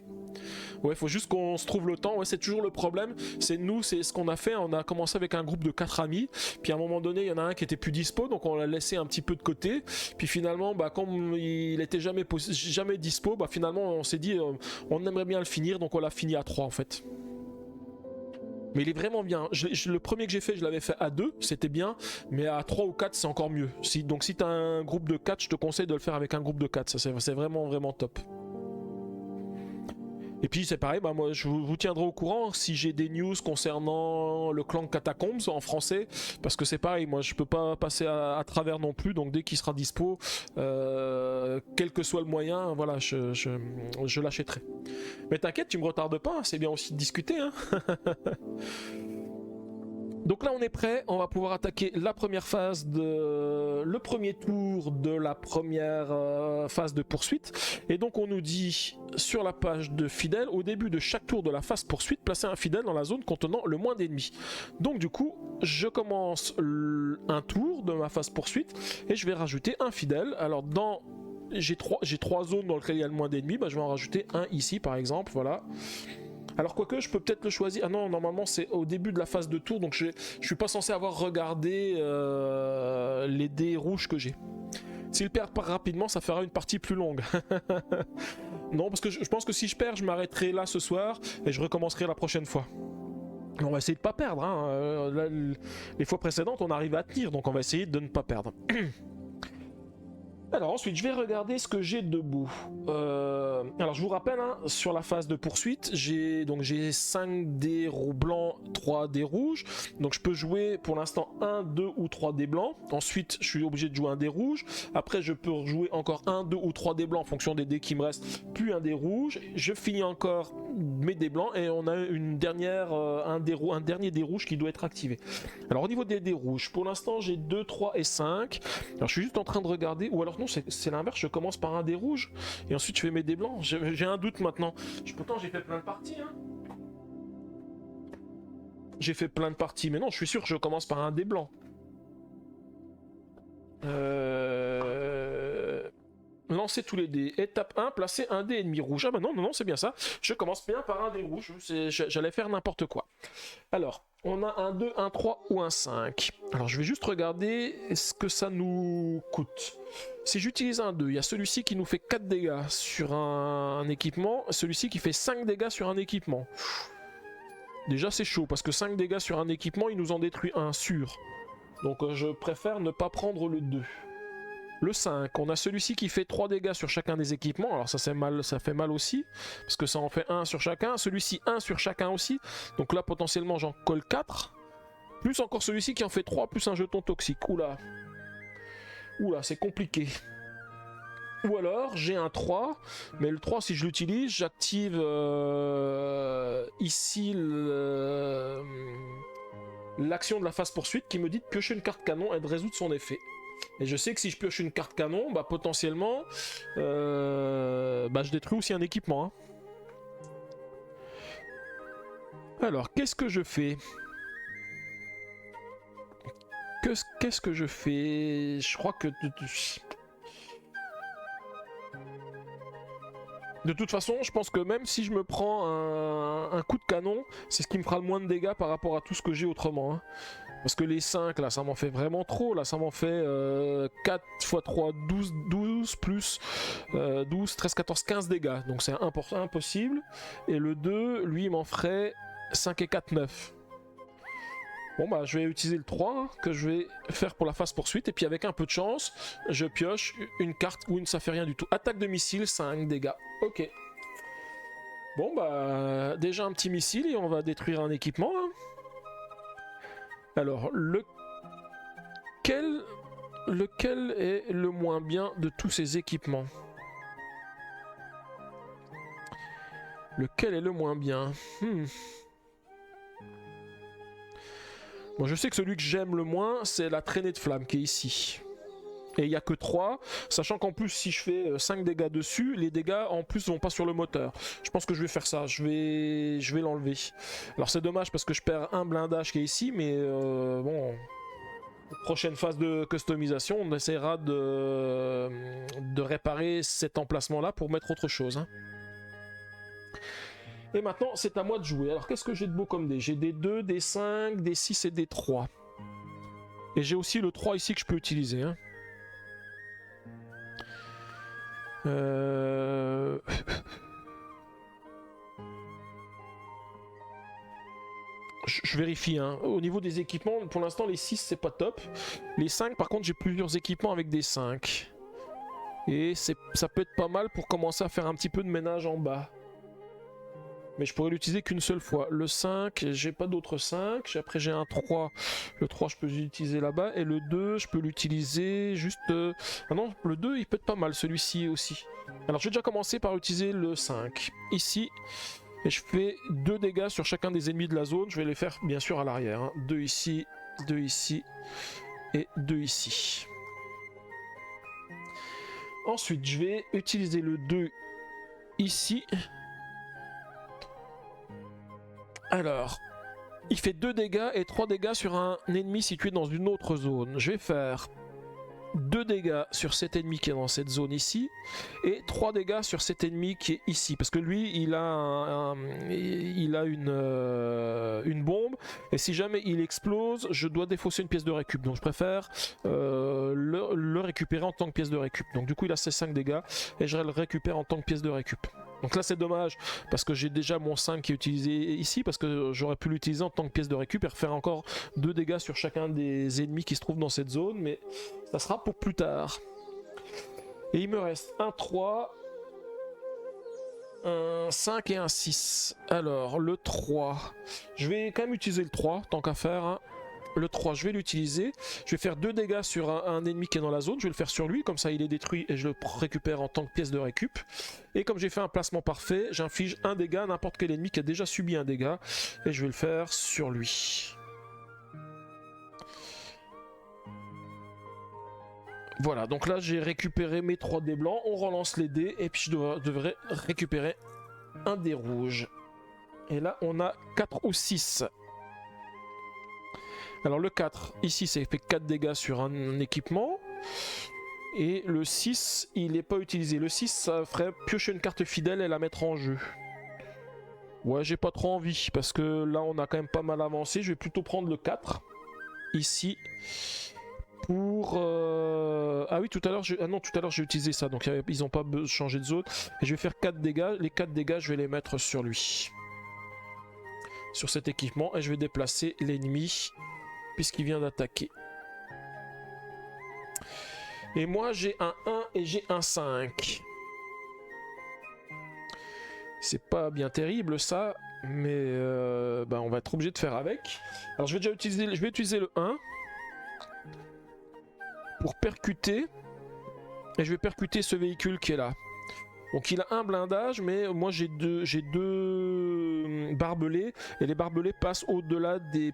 Ouais, faut juste qu'on se trouve le temps. Ouais, c'est toujours le problème. C'est ce qu'on a fait. On a commencé avec un groupe de 4 amis. Puis à un moment donné, il y en a un qui était plus dispo, donc on l'a laissé un petit peu de côté. Puis finalement, bah, comme il était jamais dispo, bah, finalement, on s'est dit, on aimerait bien le finir, donc on l'a fini à 3 en fait. Mais il est vraiment bien. Le premier que j'ai fait, je l'avais fait à 2, c'était bien. Mais à 3 ou 4, c'est encore mieux. Donc si tu as un groupe de 4, je te conseille de le faire avec un groupe de 4. Ça, c'est vraiment, vraiment top. Et puis c'est pareil, bah, moi je vous tiendrai au courant si j'ai des news concernant le Clank Catacombs en français. Parce que c'est pareil, moi je peux pas passer à travers non plus. Donc dès qu'il sera dispo, quel que soit le moyen, voilà, je l'achèterai. Mais t'inquiète, tu me retardes pas, c'est bien aussi de discuter, hein. Donc là on est prêt, on va pouvoir attaquer la première phase le premier tour de la première phase de poursuite. Et donc on nous dit sur la page de fidèle, au début de chaque tour de la phase poursuite, placez un fidèle dans la zone contenant le moins d'ennemis. Donc du coup je commence un tour de ma phase poursuite et je vais rajouter un fidèle. Alors j'ai 3 zones dans lesquelles il y a le moins d'ennemis, bah, je vais en rajouter un ici par exemple, voilà. Alors quoique je peux peut-être le choisir. Ah non, normalement c'est au début de la phase de tour, donc je suis pas censé avoir regardé les dés rouges que j'ai. S'il perd pas rapidement, ça fera une partie plus longue. Non, parce que je pense que si je perds, je m'arrêterai là ce soir et je recommencerai la prochaine fois. On va essayer de pas perdre, hein. Là, les fois précédentes, on arrive à tenir, donc on va essayer de ne pas perdre. Alors ensuite, je vais regarder ce que j'ai debout. Alors je vous rappelle, hein, sur la phase de poursuite, j'ai 5 dés blancs, 3 dés rouges. Donc je peux jouer pour l'instant 1, 2 ou 3 dés blancs. Ensuite, je suis obligé de jouer un dé rouge. Après, je peux jouer encore 1, 2 ou 3 dés blancs en fonction des dés qui me restent, puis un dé rouge. Je finis encore mes dés blancs et on a un dernier dé rouge qui doit être activé. Alors au niveau des dés rouges, pour l'instant j'ai 2, 3 et 5. Alors je suis juste en train de regarder, ou alors non, c'est l'inverse, je commence par un dé rouge et ensuite je fais mes dés blancs. J'ai un doute maintenant. Pourtant j'ai fait plein de parties, hein. J'ai fait plein de parties, mais non, je suis sûr que je commence par un dé blanc. Lancer tous les dés. Étape 1, placer un dé ennemi rouge. Ah bah non, c'est bien ça. Je commence bien par un dé rouge. J'allais faire n'importe quoi. Alors, on a un 2, un 3 ou un 5. Alors, je vais juste regarder ce que ça nous coûte. Si j'utilise un 2, il y a celui-ci qui nous fait 4 dégâts sur un équipement. Celui-ci qui fait 5 dégâts sur un équipement. Déjà, c'est chaud parce que 5 dégâts sur un équipement, il nous en détruit un sûr. Donc, je préfère ne pas prendre le 2. Le 5, on a celui-ci qui fait 3 dégâts sur chacun des équipements. Alors ça fait mal aussi, parce que ça en fait 1 sur chacun. Celui-ci, 1 sur chacun aussi. Donc là, potentiellement, j'en colle 4. Plus encore celui-ci qui en fait 3, plus un jeton toxique. Oula, c'est compliqué. Ou alors, j'ai un 3, mais le 3, si je l'utilise, j'active ici l'action de la phase poursuite qui me dit de piocher une carte canon et de résoudre son effet. Et je sais que si je pioche une carte canon, bah potentiellement, bah je détruis aussi un équipement. Hein. Alors, qu'est-ce que je fais? Qu'est-ce que je fais? Je crois que... De toute façon, je pense que même si je me prends un coup de canon, c'est ce qui me fera le moins de dégâts par rapport à tout ce que j'ai autrement. Hein. Parce que les 5 là, ça m'en fait vraiment trop. Là, ça m'en fait 4 x 3, 12 plus 12, 13, 14, 15 dégâts. Donc c'est impossible. Et le 2, lui, il m'en ferait 5 et 4, 9. Bon bah je vais utiliser le 3 hein, que je vais faire pour la phase poursuite. Et puis avec un peu de chance, je pioche une carte où ça fait rien du tout. Attaque de missile, 5 dégâts. Ok. Bon bah déjà un petit missile et on va détruire un équipement. Hein. Alors lequel est le moins bien de tous ces équipements? Lequel est le moins bien? Bon, je sais que celui que j'aime le moins, c'est la traînée de flamme qui est ici. Et il n'y a que 3, sachant qu'en plus si je fais 5 dégâts dessus, les dégâts en plus vont pas sur le moteur. Je pense que je vais faire ça, je vais l'enlever. Alors c'est dommage parce que je perds un blindage qui est ici, mais bon... Prochaine phase de customisation, on essaiera de réparer cet emplacement là pour mettre autre chose. Hein. Et maintenant c'est à moi de jouer. Alors qu'est-ce que j'ai de beau comme dés? J'ai des 2, des 5, des 6 et des 3. Et j'ai aussi le 3 ici que je peux utiliser. Hein. Je vérifie, hein. Au niveau des équipements, pour l'instant les 6 c'est pas top. Les 5 par contre j'ai plusieurs équipements avec des 5. Et ça peut être pas mal pour commencer à faire un petit peu de ménage en bas. Mais je pourrais l'utiliser qu'une seule fois. Le 5, j'ai pas d'autres 5. Après j'ai un 3. Le 3 je peux l'utiliser là-bas. Et le 2 je peux l'utiliser juste... Ah non, le 2 il peut être pas mal celui-ci aussi. Alors je vais déjà commencer par utiliser le 5. Ici... Et je fais 2 dégâts sur chacun des ennemis de la zone. Je vais les faire bien sûr à l'arrière. Hein. 2 ici, 2 ici et 2 ici. Ensuite, je vais utiliser le 2 ici. Alors, il fait 2 dégâts et 3 dégâts sur un ennemi situé dans une autre zone. Je vais faire 2 dégâts sur cet ennemi qui est dans cette zone ici et 3 dégâts sur cet ennemi qui est ici parce que lui il a une bombe et si jamais il explose je dois défausser une pièce de récup, donc je préfère le récupérer en tant que pièce de récup. Donc du coup il a ses 5 dégâts et je le récupère en tant que pièce de récup. Donc là c'est dommage parce que j'ai déjà mon 5 qui est utilisé ici parce que j'aurais pu l'utiliser en tant que pièce de récup et refaire encore 2 dégâts sur chacun des ennemis qui se trouvent dans cette zone, mais ça sera pour plus tard. Et il me reste un 3, un 5 et un 6. Alors le 3, je vais quand même utiliser le 3 tant qu'à faire. Hein. Le 3 je vais l'utiliser, je vais faire 2 dégâts sur un ennemi qui est dans la zone, je vais le faire sur lui, comme ça il est détruit et je le récupère en tant que pièce de récup. Et comme j'ai fait un placement parfait, j'inflige un dégât à n'importe quel ennemi qui a déjà subi un dégât, et je vais le faire sur lui. Voilà, donc là j'ai récupéré mes 3 dés blancs, on relance les dés, et puis je devrais récupérer un dé rouge. Et là on a 4 ou 6. Alors le 4, ici ça fait 4 dégâts sur un équipement. Et le 6, il n'est pas utilisé. Le 6, ça ferait piocher une carte fidèle et la mettre en jeu. Ouais, j'ai pas trop envie, parce que là on a quand même pas mal avancé. Je vais plutôt prendre le 4, ici. Pour... Ah oui, tout à l'heure j'ai utilisé ça, donc ils n'ont pas changé de zone. Et je vais faire 4 dégâts. Les 4 dégâts, je vais les mettre sur lui. Sur cet équipement. Et je vais déplacer l'ennemi, puisqu'il vient d'attaquer. Et moi j'ai un 1 et j'ai un 5. C'est pas bien terrible ça, mais on va être obligé de faire avec. Alors je vais utiliser le 1 pour percuter. Et je vais percuter ce véhicule qui est là. Donc il a un blindage, mais moi j'ai deux barbelés. Et les barbelés passent au-delà des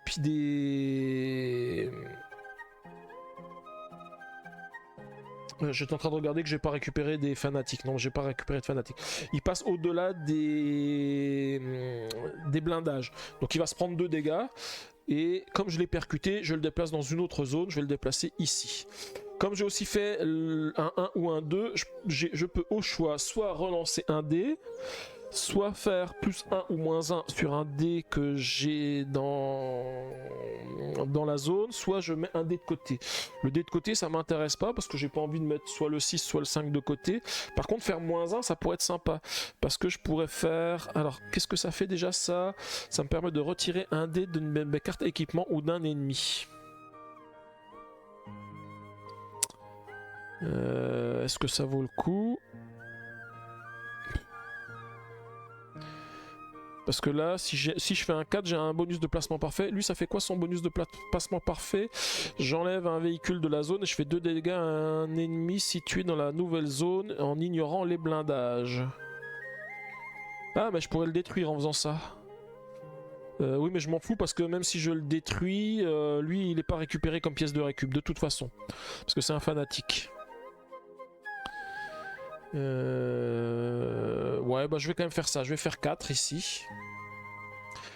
J'étais en train de regarder que j'ai pas récupéré des fanatiques. Non, j'ai pas récupéré de fanatiques. Il passe au-delà des blindages. Donc il va se prendre 2 dégâts. Et comme je l'ai percuté, je le déplace dans une autre zone. Je vais le déplacer ici. Comme j'ai aussi fait un 1 ou un 2, je peux au choix soit relancer un dé, soit faire plus 1 ou moins 1 sur un dé que j'ai dans la zone, soit je mets un dé de côté. Le dé de côté, ça m'intéresse pas parce que j'ai pas envie de mettre soit le 6 soit le 5 de côté. Par contre, faire moins 1, ça pourrait être sympa parce que je pourrais faire... Alors, qu'est-ce que ça fait déjà ça? Ça me permet de retirer un dé de mes cartes équipement ou d'un ennemi. Est-ce que ça vaut le coup? Parce que là, si je fais un 4, j'ai un bonus de placement parfait. Lui, ça fait quoi son bonus de placement parfait? J'enlève un véhicule de la zone et je fais 2 dégâts à un ennemi situé dans la nouvelle zone en ignorant les blindages. Ah, mais je pourrais le détruire en faisant ça. Oui, mais je m'en fous parce que même si je le détruis, lui, il n'est pas récupéré comme pièce de récup, de toute façon. Parce que c'est un fanatique. Ouais, bah je vais quand même faire ça. Je vais faire 4 ici.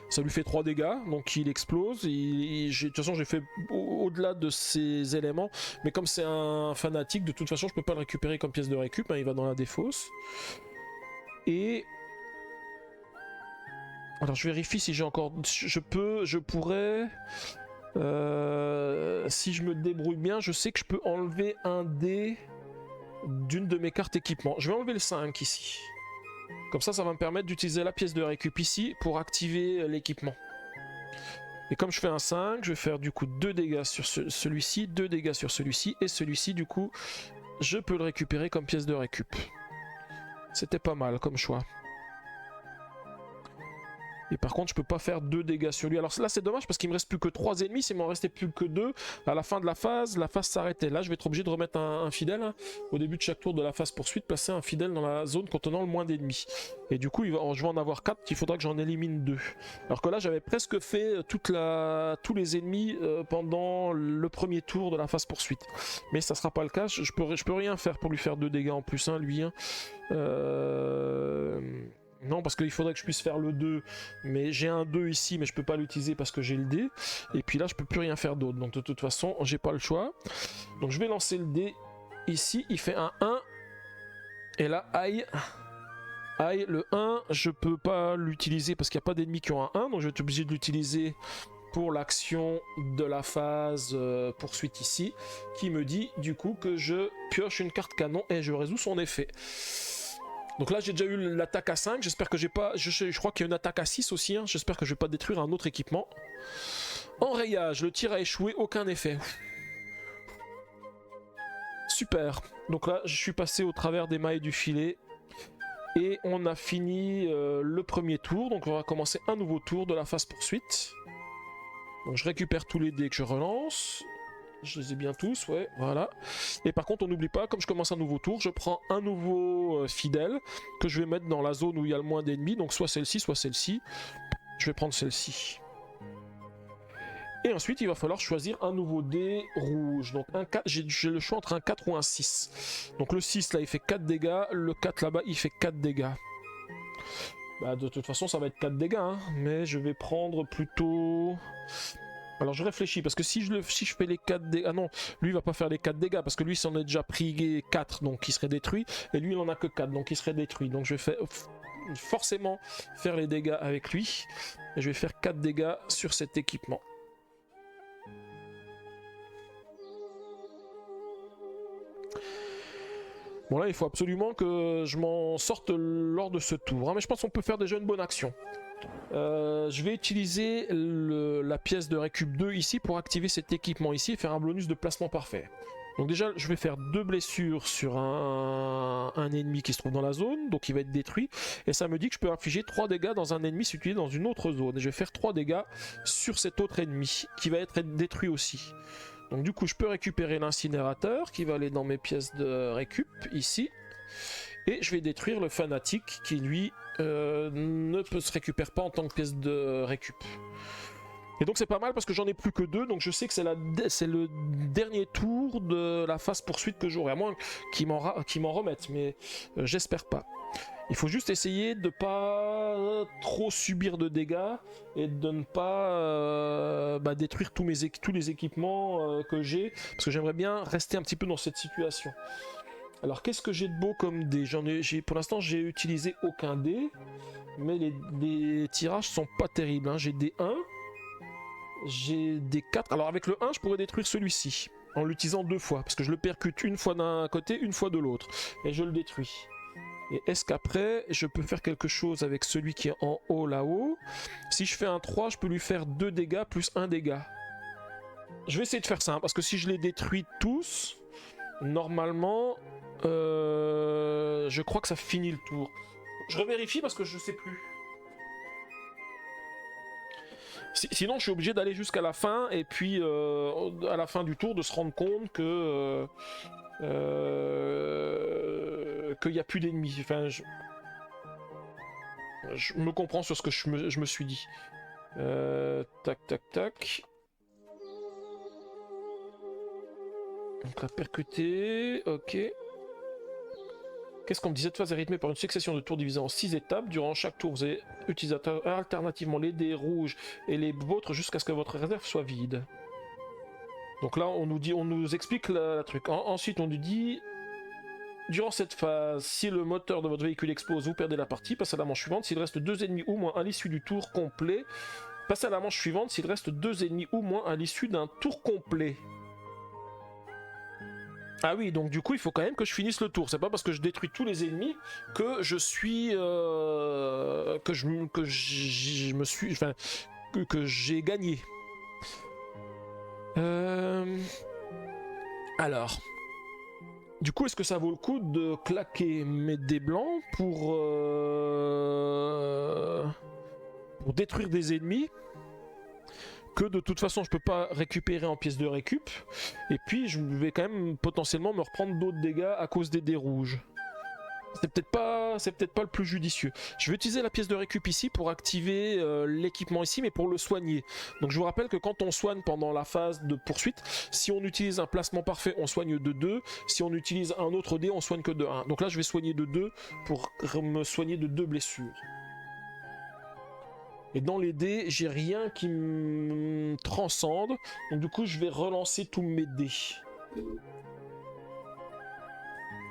Ça lui fait 3 dégâts, donc il explose. De toute façon, j'ai fait au-delà de ses éléments. Mais comme c'est un fanatique, de toute façon, je peux pas le récupérer comme pièce de récup. Hein, il va dans la défausse. Et... alors je vérifie si j'ai encore... je pourrais... si je me débrouille bien, je sais que je peux enlever un dé d'une de mes cartes équipement. Je vais enlever le 5 ici. Comme ça, ça va me permettre d'utiliser la pièce de récup ici pour activer l'équipement. Et comme je fais un 5, je vais faire du coup 2 dégâts sur celui-ci, 2 dégâts sur celui-ci, et celui-ci, du coup, je peux le récupérer comme pièce de récup. C'était pas mal comme choix. Et par contre, je peux pas faire 2 dégâts sur lui. Alors là, c'est dommage parce qu'il me reste plus que 3 ennemis. S'il m'en restait plus que 2, à la fin de la phase s'arrêtait. Là, je vais être obligé de remettre un fidèle. Hein. Au début de chaque tour de la phase poursuite, placer un fidèle dans la zone contenant le moins d'ennemis. Et du coup, je vais en avoir 4. Il faudra que j'en élimine 2. Alors que là, j'avais presque fait tous les ennemis pendant le premier tour de la phase poursuite. Mais ça sera pas le cas. Je peux rien faire pour lui faire 2 dégâts en plus, hein, lui. Hein. Non, parce qu'il faudrait que je puisse faire le 2, mais j'ai un 2 ici, mais je peux pas l'utiliser parce que j'ai le dé. Et puis là, je peux plus rien faire d'autre. Donc de toute façon, j'ai pas le choix. Donc je vais lancer le dé ici. Il fait un 1. Et là, aïe. Aïe, le 1, je peux pas l'utiliser parce qu'il n'y a pas d'ennemis qui ont un 1. Donc je vais être obligé de l'utiliser pour l'action de la phase poursuite ici. Qui me dit du coup que je pioche une carte canon et je résous son effet. Donc là j'ai déjà eu l'attaque à 5, j'espère que j'ai pas... Je crois qu'il y a une attaque à 6 aussi, hein. J'espère que je vais pas détruire un autre équipement. Enrayage, le tir a échoué, aucun effet. Super, donc là je suis passé au travers des mailles du filet. Et on a fini le premier tour, donc on va commencer un nouveau tour de la phase poursuite. Donc je récupère tous les dés que je relance. Je les ai bien tous, ouais, voilà. Et par contre, on n'oublie pas, comme je commence un nouveau tour, je prends un nouveau fidèle que je vais mettre dans la zone où il y a le moins d'ennemis. Donc soit celle-ci, soit celle-ci. Je vais prendre celle-ci. Et ensuite, il va falloir choisir un nouveau dé rouge. Donc un 4, j'ai le choix entre un 4 ou un 6. Donc le 6, là, il fait 4 dégâts. Le 4, là-bas, il fait 4 dégâts. Bah, de toute façon, ça va être 4 dégâts. Hein. Mais je vais prendre plutôt... Alors je réfléchis, parce que si je fais les 4 dégâts... Ah non, lui il va pas faire les 4 dégâts, parce que lui il s'en est déjà pris 4, donc il serait détruit. Et lui il en a que 4, donc il serait détruit. Donc je vais forcément faire les dégâts avec lui. Et je vais faire 4 dégâts sur cet équipement. Bon là il faut absolument que je m'en sorte lors de ce tour. Hein, mais je pense qu'on peut faire déjà une bonne action. Je vais utiliser la pièce de récup 2 ici pour activer cet équipement ici et faire un bonus de placement parfait. Donc déjà je vais faire 2 blessures sur un ennemi qui se trouve dans la zone, donc il va être détruit, et ça me dit que je peux infliger 3 dégâts dans un ennemi situé dans une autre zone, et je vais faire 3 dégâts sur cet autre ennemi qui va être détruit aussi. Donc du coup je peux récupérer l'incinérateur qui va aller dans mes pièces de récup ici, et je vais détruire le fanatique qui lui ne se récupère pas en tant que pièce de récup. Et donc c'est pas mal parce que j'en ai plus que 2, donc je sais que c'est le dernier tour de la phase poursuite que j'aurai, à moins qu'ils m'en remettent, mais j'espère pas. Il faut juste essayer de pas trop subir de dégâts et de ne pas détruire tous les équipements que j'ai, parce que j'aimerais bien rester un petit peu dans cette situation. Alors qu'est-ce que j'ai de beau comme dé? Pour l'instant j'ai utilisé aucun dé, mais les tirages sont pas terribles, hein. J'ai des 1, j'ai des 4. Alors avec le 1 je pourrais détruire celui-ci en l'utilisant 2 fois, parce que je le percute une fois d'un côté, une fois de l'autre, et je le détruis. Et est-ce qu'après je peux faire quelque chose avec celui qui est en haut là-haut? Si je fais un 3, je peux lui faire 2 dégâts plus 1 dégât. Je vais essayer de faire ça, hein, parce que si je les détruis tous, normalement, je crois que ça finit le tour. Je revérifie parce que je sais plus. Sinon, je suis obligé d'aller jusqu'à la fin, et puis à la fin du tour, de se rendre compte que qu'il n'y a plus d'ennemis. Enfin, je me comprends sur ce que je me suis dit. Tac, tac, tac. Donc la percuter, ok. Qu'est-ce qu'on me dit? Cette phase est rythmée par une succession de tours divisés en 6 étapes. Durant chaque tour, vous allez utiliser alternativement les dés rouges et les vôtres jusqu'à ce que votre réserve soit vide. Donc là, on nous explique la truc. Ensuite, on nous dit... Durant cette phase, si le moteur de votre véhicule explose, vous perdez la partie, passez à la manche suivante. S'il reste 2 ennemis ou moins à l'issue du tour complet, passez à la manche suivante s'il reste 2 ennemis ou moins à l'issue d'un tour complet. Ah oui, donc du coup, il faut quand même que je finisse le tour. C'est pas parce que je détruis tous les ennemis que je suis... que j'ai gagné. Alors... Du coup, est-ce que ça vaut le coup de claquer mes dés blancs pour détruire des ennemis que de toute façon je peux pas récupérer en pièces de récup, et puis je vais quand même potentiellement me reprendre d'autres dégâts à cause des dés rouges. C'est peut-être pas le plus judicieux. Je vais utiliser la pièce de récup ici pour activer l'équipement ici, mais pour le soigner. Donc je vous rappelle que quand on soigne pendant la phase de poursuite, si on utilise un placement parfait, on soigne de 2. Si on utilise un autre dé, on soigne que de 1. Donc là je vais soigner de 2 pour me soigner de 2 blessures. Et dans les dés, j'ai rien qui me transcende. Donc du coup je vais relancer tous mes dés.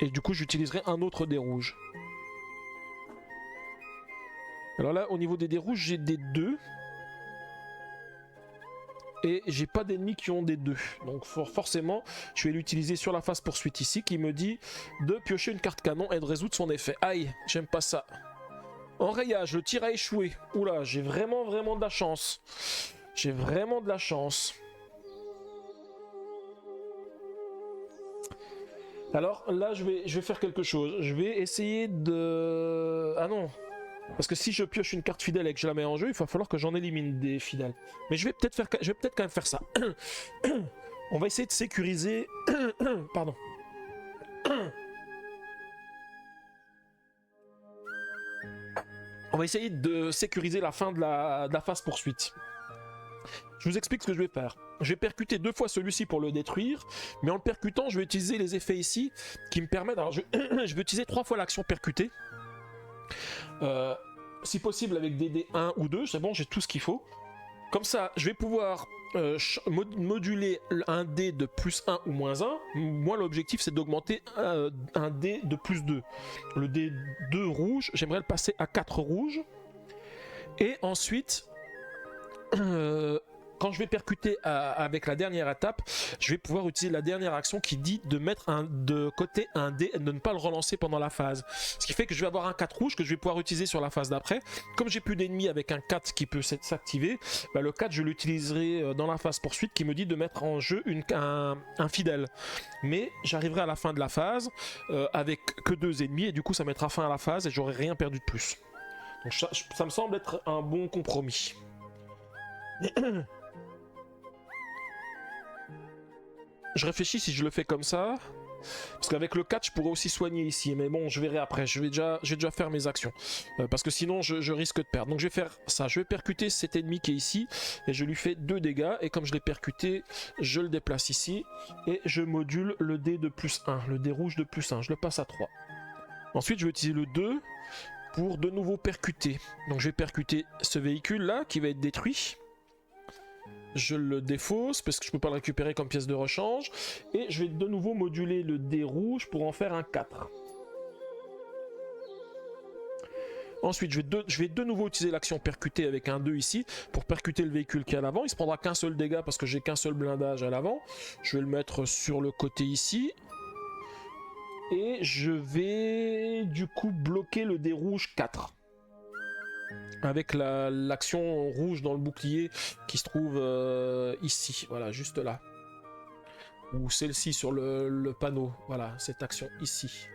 Et du coup, j'utiliserai un autre dé rouge. Alors là, au niveau des dés rouges, j'ai des 2. Et j'ai pas d'ennemis qui ont des 2. Donc forcément, je vais l'utiliser sur la phase poursuite ici, qui me dit de piocher une carte canon et de résoudre son effet. Aïe, j'aime pas ça. Enrayage, le tir a échoué. Oula, j'ai vraiment de la chance. J'ai vraiment de la chance. Alors là, je vais faire quelque chose. Je vais essayer de... Ah non. Parce que si je pioche une carte fidèle et que je la mets en jeu, il va falloir que j'en élimine des fidèles. Mais je vais peut-être quand même faire ça. On va essayer de sécuriser... Pardon. On va essayer de sécuriser la fin de la phase poursuite. Je vous explique ce que je vais faire. Je vais percuter 2 fois celui-ci pour le détruire, mais en le percutant, je vais utiliser les effets ici qui me permettent... Alors, je vais utiliser 3 fois l'action percutée. Si possible avec des dés 1 ou 2, c'est bon, j'ai tout ce qu'il faut. Comme ça, je vais pouvoir moduler un dé de plus 1 ou moins 1. Moi, l'objectif, c'est d'augmenter un dé de plus 2. Le dé 2 rouge, j'aimerais le passer à 4 rouges. Et ensuite... quand je vais percuter avec la dernière étape, je vais pouvoir utiliser la dernière action qui dit de mettre de côté un dé et de ne pas le relancer pendant la phase. Ce qui fait que je vais avoir un 4 rouge que je vais pouvoir utiliser sur la phase d'après. Comme j'ai plus d'ennemis avec un 4 qui peut s'activer, bah le 4 je l'utiliserai dans la phase poursuite qui me dit de mettre en jeu un fidèle. Mais j'arriverai à la fin de la phase avec que 2 ennemis et du coup ça mettra fin à la phase et j'aurai rien perdu de plus. Donc ça me semble être un bon compromis. Je réfléchis si je le fais comme ça. Parce qu'avec le 4, je pourrais aussi soigner ici. Mais bon, je verrai après. Je vais déjà faire mes actions. Parce que sinon, je risque de perdre. Donc je vais faire ça. Je vais percuter cet ennemi qui est ici. Et je lui fais 2 dégâts. Et comme je l'ai percuté, je le déplace ici. Et je module le dé de plus 1. Le dé rouge de plus 1. Je le passe à 3. Ensuite, je vais utiliser le 2 pour de nouveau percuter. Donc je vais percuter ce véhicule là qui va être détruit. Je le défausse parce que je peux pas le récupérer comme pièce de rechange. Et je vais de nouveau moduler le dé rouge pour en faire un 4. Ensuite, je vais de nouveau utiliser l'action percuter avec un 2 ici pour percuter le véhicule qui est à l'avant. Il se prendra qu'un seul dégât parce que j'ai qu'un seul blindage à l'avant. Je vais le mettre sur le côté ici. Et je vais du coup bloquer le dé rouge 4. Avec l'action rouge dans le bouclier qui se trouve ici, voilà, juste là. Ou celle-ci sur le panneau, voilà, cette action ici.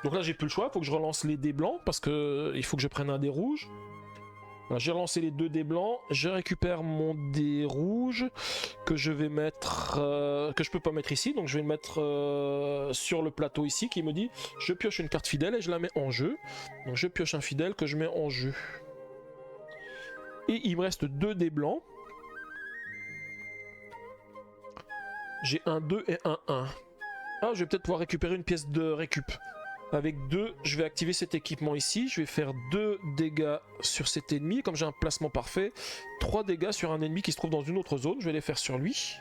Donc là j'ai plus le choix, il faut que je relance les dés blancs parce que il faut que je prenne un dé rouge. Voilà, j'ai relancé les 2 dés blancs, je récupère mon dé rouge que je vais mettre, que je peux pas mettre ici, donc je vais le mettre sur le plateau ici qui me dit je pioche une carte fidèle et je la mets en jeu. Donc je pioche un fidèle que je mets en jeu. Et il me reste 2 dés blancs. J'ai un 2 et un 1. Ah, je vais peut-être pouvoir récupérer une pièce de récup. Avec 2, je vais activer cet équipement ici. Je vais faire 2 dégâts sur cet ennemi. Comme j'ai un placement parfait, 3 dégâts sur un ennemi qui se trouve dans une autre zone. Je vais les faire sur lui.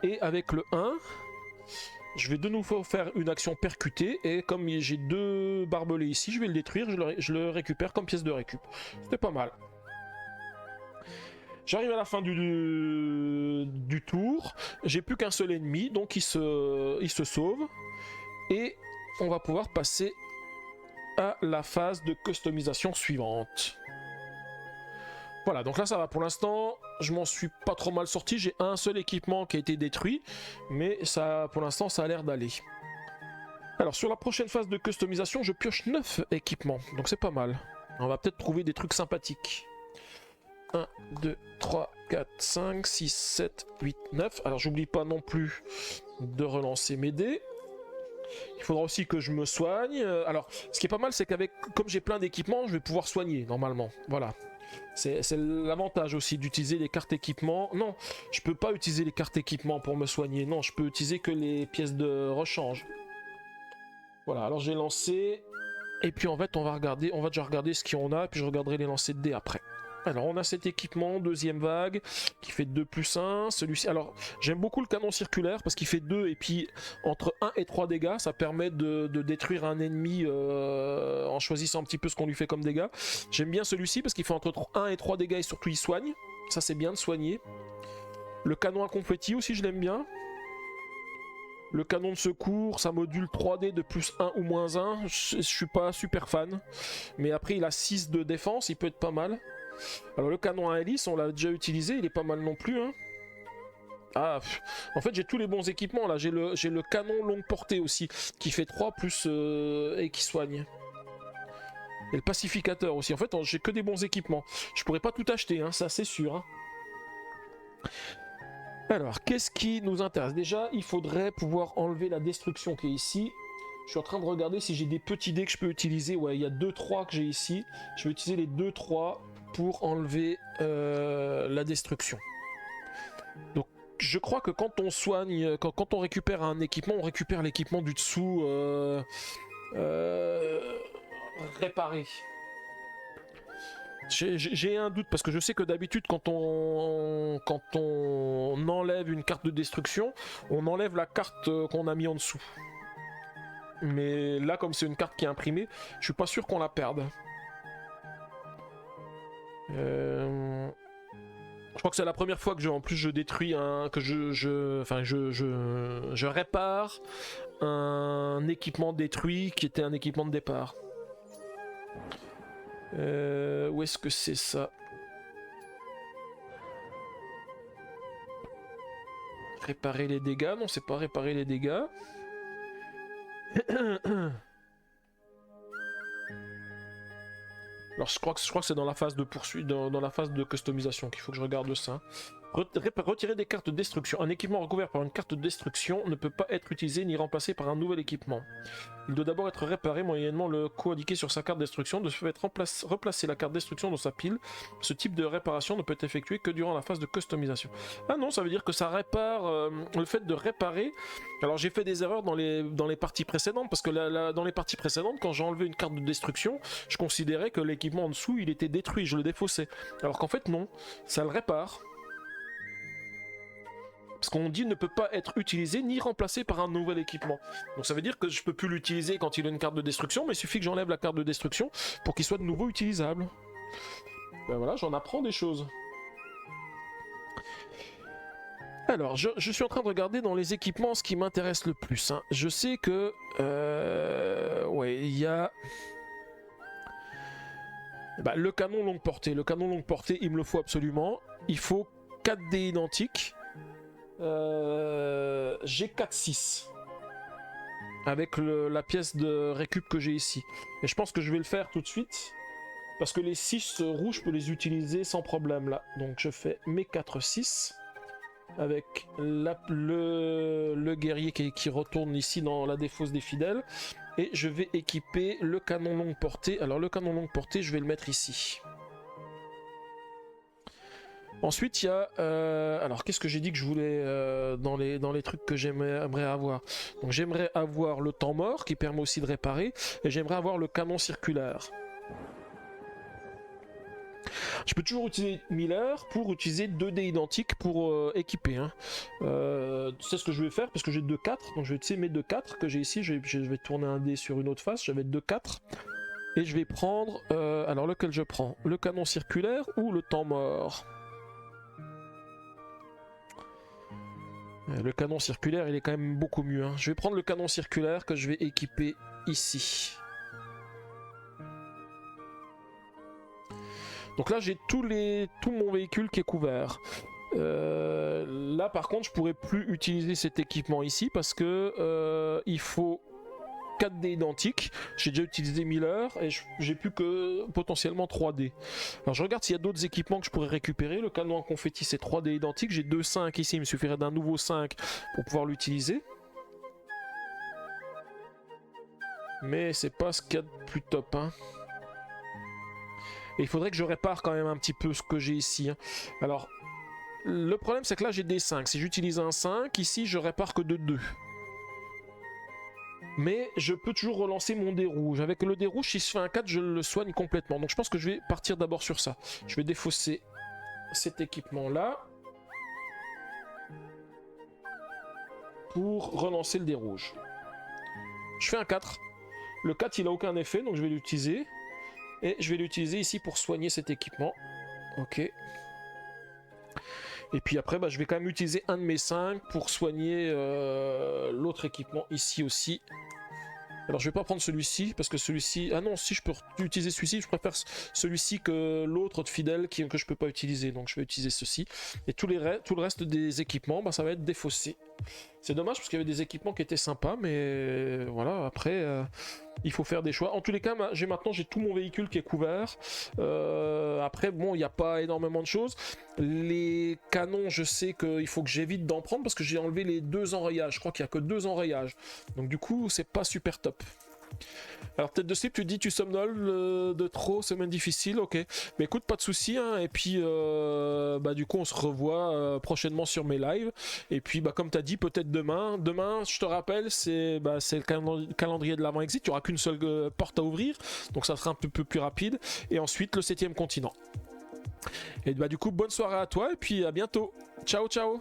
Et avec le 1, je vais de nouveau faire une action percutée. Et comme j'ai 2 barbelés ici, je vais le détruire. Je le récupère comme pièce de récup. C'était pas mal. J'arrive à la fin du tour. J'ai plus qu'un seul ennemi. Donc il se sauve. Et on va pouvoir passer à la phase de customisation suivante. Voilà, donc là ça va pour l'instant, je m'en suis pas trop mal sorti, j'ai un seul équipement qui a été détruit, mais ça, pour l'instant ça a l'air d'aller. Alors sur la prochaine phase de customisation, je pioche 9 équipements, donc c'est pas mal. On va peut-être trouver des trucs sympathiques. 1, 2, 3, 4, 5, 6, 7, 8, 9. Alors j'oublie pas non plus de relancer mes dés. Il faudra aussi que je me soigne. Alors, ce qui est pas mal, c'est qu'avec, comme j'ai plein d'équipements, je vais pouvoir soigner normalement. Voilà. C'est l'avantage aussi d'utiliser les cartes équipements. Non, je peux pas utiliser les cartes équipements pour me soigner. Non, je peux utiliser que les pièces de rechange. Voilà, alors j'ai lancé. Et puis en fait, on va déjà regarder ce qu'on a, puis je regarderai les lancers de dés après. Alors on a cet équipement, deuxième vague, qui fait 2 plus 1, celui-ci, alors j'aime beaucoup le canon circulaire parce qu'il fait 2 et puis entre 1 et 3 dégâts, ça permet de détruire un ennemi en choisissant un petit peu ce qu'on lui fait comme dégâts. J'aime bien celui-ci parce qu'il fait entre 1 et 3 dégâts et surtout il soigne, ça c'est bien de soigner. Le canon à confetti aussi je l'aime bien. Le canon de secours, ça module 3D de plus 1 ou moins 1, je suis pas super fan, mais après il a 6 de défense, il peut être pas mal. Alors le canon à hélice, on l'a déjà utilisé, il est pas mal non plus. Hein. Ah, en fait j'ai tous les bons équipements là. J'ai le canon longue portée aussi, qui fait 3 plus et qui soigne. Et le pacificateur aussi. En fait j'ai que des bons équipements. Je pourrais pas tout acheter, hein, ça c'est sûr. Hein. Alors, qu'est-ce qui nous intéresse? Déjà, il faudrait pouvoir enlever la destruction qui est ici. Je suis en train de regarder si j'ai des petits dés que je peux utiliser. Ouais, il y a 2-3 que j'ai ici. Je vais utiliser les 2-3 pour enlever la destruction. Donc je crois que quand on soigne, quand on récupère un équipement, on récupère l'équipement du dessous réparé. J'ai un doute parce que je sais que d'habitude quand on enlève une carte de destruction, on enlève la carte qu'on a mis en dessous. Mais là comme c'est une carte qui est imprimée, je suis pas sûr qu'on la perde. Je crois que c'est la première fois que je détruis je répare un équipement détruit qui était un équipement de départ. Où est-ce que c'est ça? Réparer les dégâts? Non, c'est pas réparer les dégâts. Alors je crois que c'est dans la phase de poursuite, dans la phase de customisation qu'il faut que je regarde ça. Retirer des cartes de destruction. Un équipement recouvert par une carte de destruction ne peut pas être utilisé ni remplacé par un nouvel équipement. Il doit d'abord être réparé moyennant le coût indiqué sur sa carte de destruction. De ce fait, replacer la carte de destruction dans sa pile. Ce type de réparation ne peut être effectué que durant la phase de customisation. Ah non, ça veut dire que ça répare le fait de réparer. Alors j'ai fait des erreurs dans les parties précédentes, parce que dans les parties précédentes, quand j'ai enlevé une carte de destruction, je considérais que l'équipement en dessous, il était détruit, je le défaussais. Alors qu'en fait non, ça le répare. Parce qu'on dit ne peut pas être utilisé ni remplacé par un nouvel équipement. Donc ça veut dire que je peux plus l'utiliser quand il a une carte de destruction, mais il suffit que j'enlève la carte de destruction pour qu'il soit de nouveau utilisable. Ben voilà, j'en apprends des choses. Alors, je suis en train de regarder dans les équipements ce qui m'intéresse le plus. Hein. Je sais que... ouais, il y a... Bah, le canon longue portée. Le canon longue portée, il me le faut absolument. Il faut 4 dés identiques. J'ai 4-6 avec la pièce de récup que j'ai ici. Et je pense que je vais le faire tout de suite. Parce que les 6 rouges, je peux les utiliser sans problème là. Donc je fais mes 4-6. Avec le guerrier qui retourne ici dans la défausse des fidèles. Et je vais équiper le canon longue portée. Alors le canon longue portée, je vais le mettre ici. Ensuite, il y a... alors, qu'est-ce que j'ai dit que je voulais dans les trucs que j'aimerais avoir? Donc, j'aimerais avoir le temps mort, qui permet aussi de réparer, et j'aimerais avoir le canon circulaire. Je peux toujours utiliser Miller pour utiliser 2 dés identiques pour équiper. Hein. C'est ce que je vais faire, parce que j'ai 2-4, donc je vais utiliser mes 2-4 que j'ai ici. Je vais tourner un dé sur une autre face, j'avais 2-4. Et je vais prendre... alors, lequel je prends? Le canon circulaire ou le temps mort? Le canon circulaire, il est quand même beaucoup mieux. Hein. Je vais prendre le canon circulaire que je vais équiper ici. Donc là, j'ai tout mon véhicule qui est couvert. Là, par contre, je pourrais plus utiliser cet équipement ici parce que il faut 4 dés identiques. J'ai déjà utilisé Miller et j'ai plus que potentiellement 3 dés. Alors je regarde s'il y a d'autres équipements que je pourrais récupérer. Le canon en confetti, c'est 3 dés identiques. J'ai 2-5 ici, il me suffirait d'un nouveau 5 pour pouvoir l'utiliser. Mais c'est pas ce qu'il y a de plus top. Hein. Et il faudrait que je répare quand même un petit peu ce que j'ai ici. Hein. Alors, le problème c'est que là j'ai des 5. Si j'utilise un 5, ici je répare que de 2. Mais je peux toujours relancer mon dé rouge. Avec le dé rouge, si je fais un 4, je le soigne complètement. Donc je pense que je vais partir d'abord sur ça. Je vais défausser cet équipement-là pour relancer le dé rouge. Je fais un 4. Le 4, il n'a aucun effet, donc je vais l'utiliser. Et je vais l'utiliser ici pour soigner cet équipement. Ok. Et puis après, bah, je vais quand même utiliser un de mes 5 pour soigner l'autre équipement ici aussi. Alors je vais pas prendre celui-ci parce que celui-ci... Ah non, si je peux utiliser celui-ci, je préfère celui-ci que l'autre de fidèle que je peux pas utiliser. Donc je vais utiliser ceci. Et tout le reste des équipements, bah, ça va être défaussé. C'est dommage parce qu'il y avait des équipements qui étaient sympas, mais voilà, après... il faut faire des choix. En tous les cas, maintenant j'ai tout mon véhicule qui est couvert. Après, bon, il n'y a pas énormément de choses. Les canons, je sais qu'il faut que j'évite d'en prendre parce que j'ai enlevé les 2 enrayages. Je crois qu'il n'y a que 2 enrayages. Donc du coup, c'est pas super top. Alors peut-être de slip, tu dis tu somnoles de trop, semaine difficile, ok. Mais écoute, pas de soucis, hein. Et puis bah du coup on se revoit prochainement sur mes lives. Et puis bah comme tu as dit, peut-être demain. Demain, je te rappelle, c'est le calendrier de l'avant exit. Il n'y aura qu'une seule porte à ouvrir, donc ça sera un peu plus rapide. Et ensuite le 7e continent. Et bah du coup, bonne soirée à toi et puis à bientôt. Ciao ciao.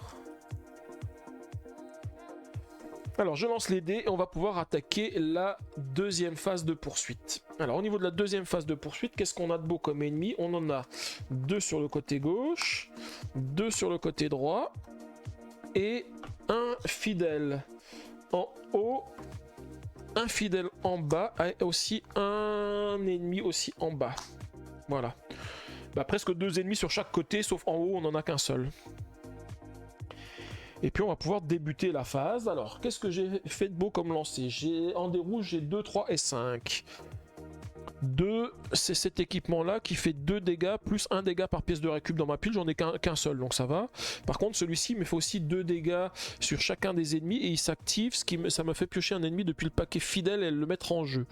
Alors je lance les dés et on va pouvoir attaquer la 2e phase de poursuite. Alors au niveau de la 2e phase de poursuite, qu'est-ce qu'on a de beau comme ennemi? On en a 2 sur le côté gauche, 2 sur le côté droit et un fidèle en haut, un fidèle en bas et aussi un ennemi aussi en bas. Voilà. Bah, presque 2 ennemis sur chaque côté, sauf en haut on n'en a qu'un seul. Et puis on va pouvoir débuter la phase. Alors, qu'est-ce que j'ai fait de beau comme lancer? En dé rouge, j'ai 2, 3 et 5. 2, c'est cet équipement-là qui fait 2 dégâts plus 1 dégât par pièce de récup dans ma pile. J'en ai qu'un seul, donc ça va. Par contre, celui-ci me fait aussi 2 dégâts sur chacun des ennemis et il s'active. Ça me fait piocher un ennemi depuis le paquet fidèle et le mettre en jeu.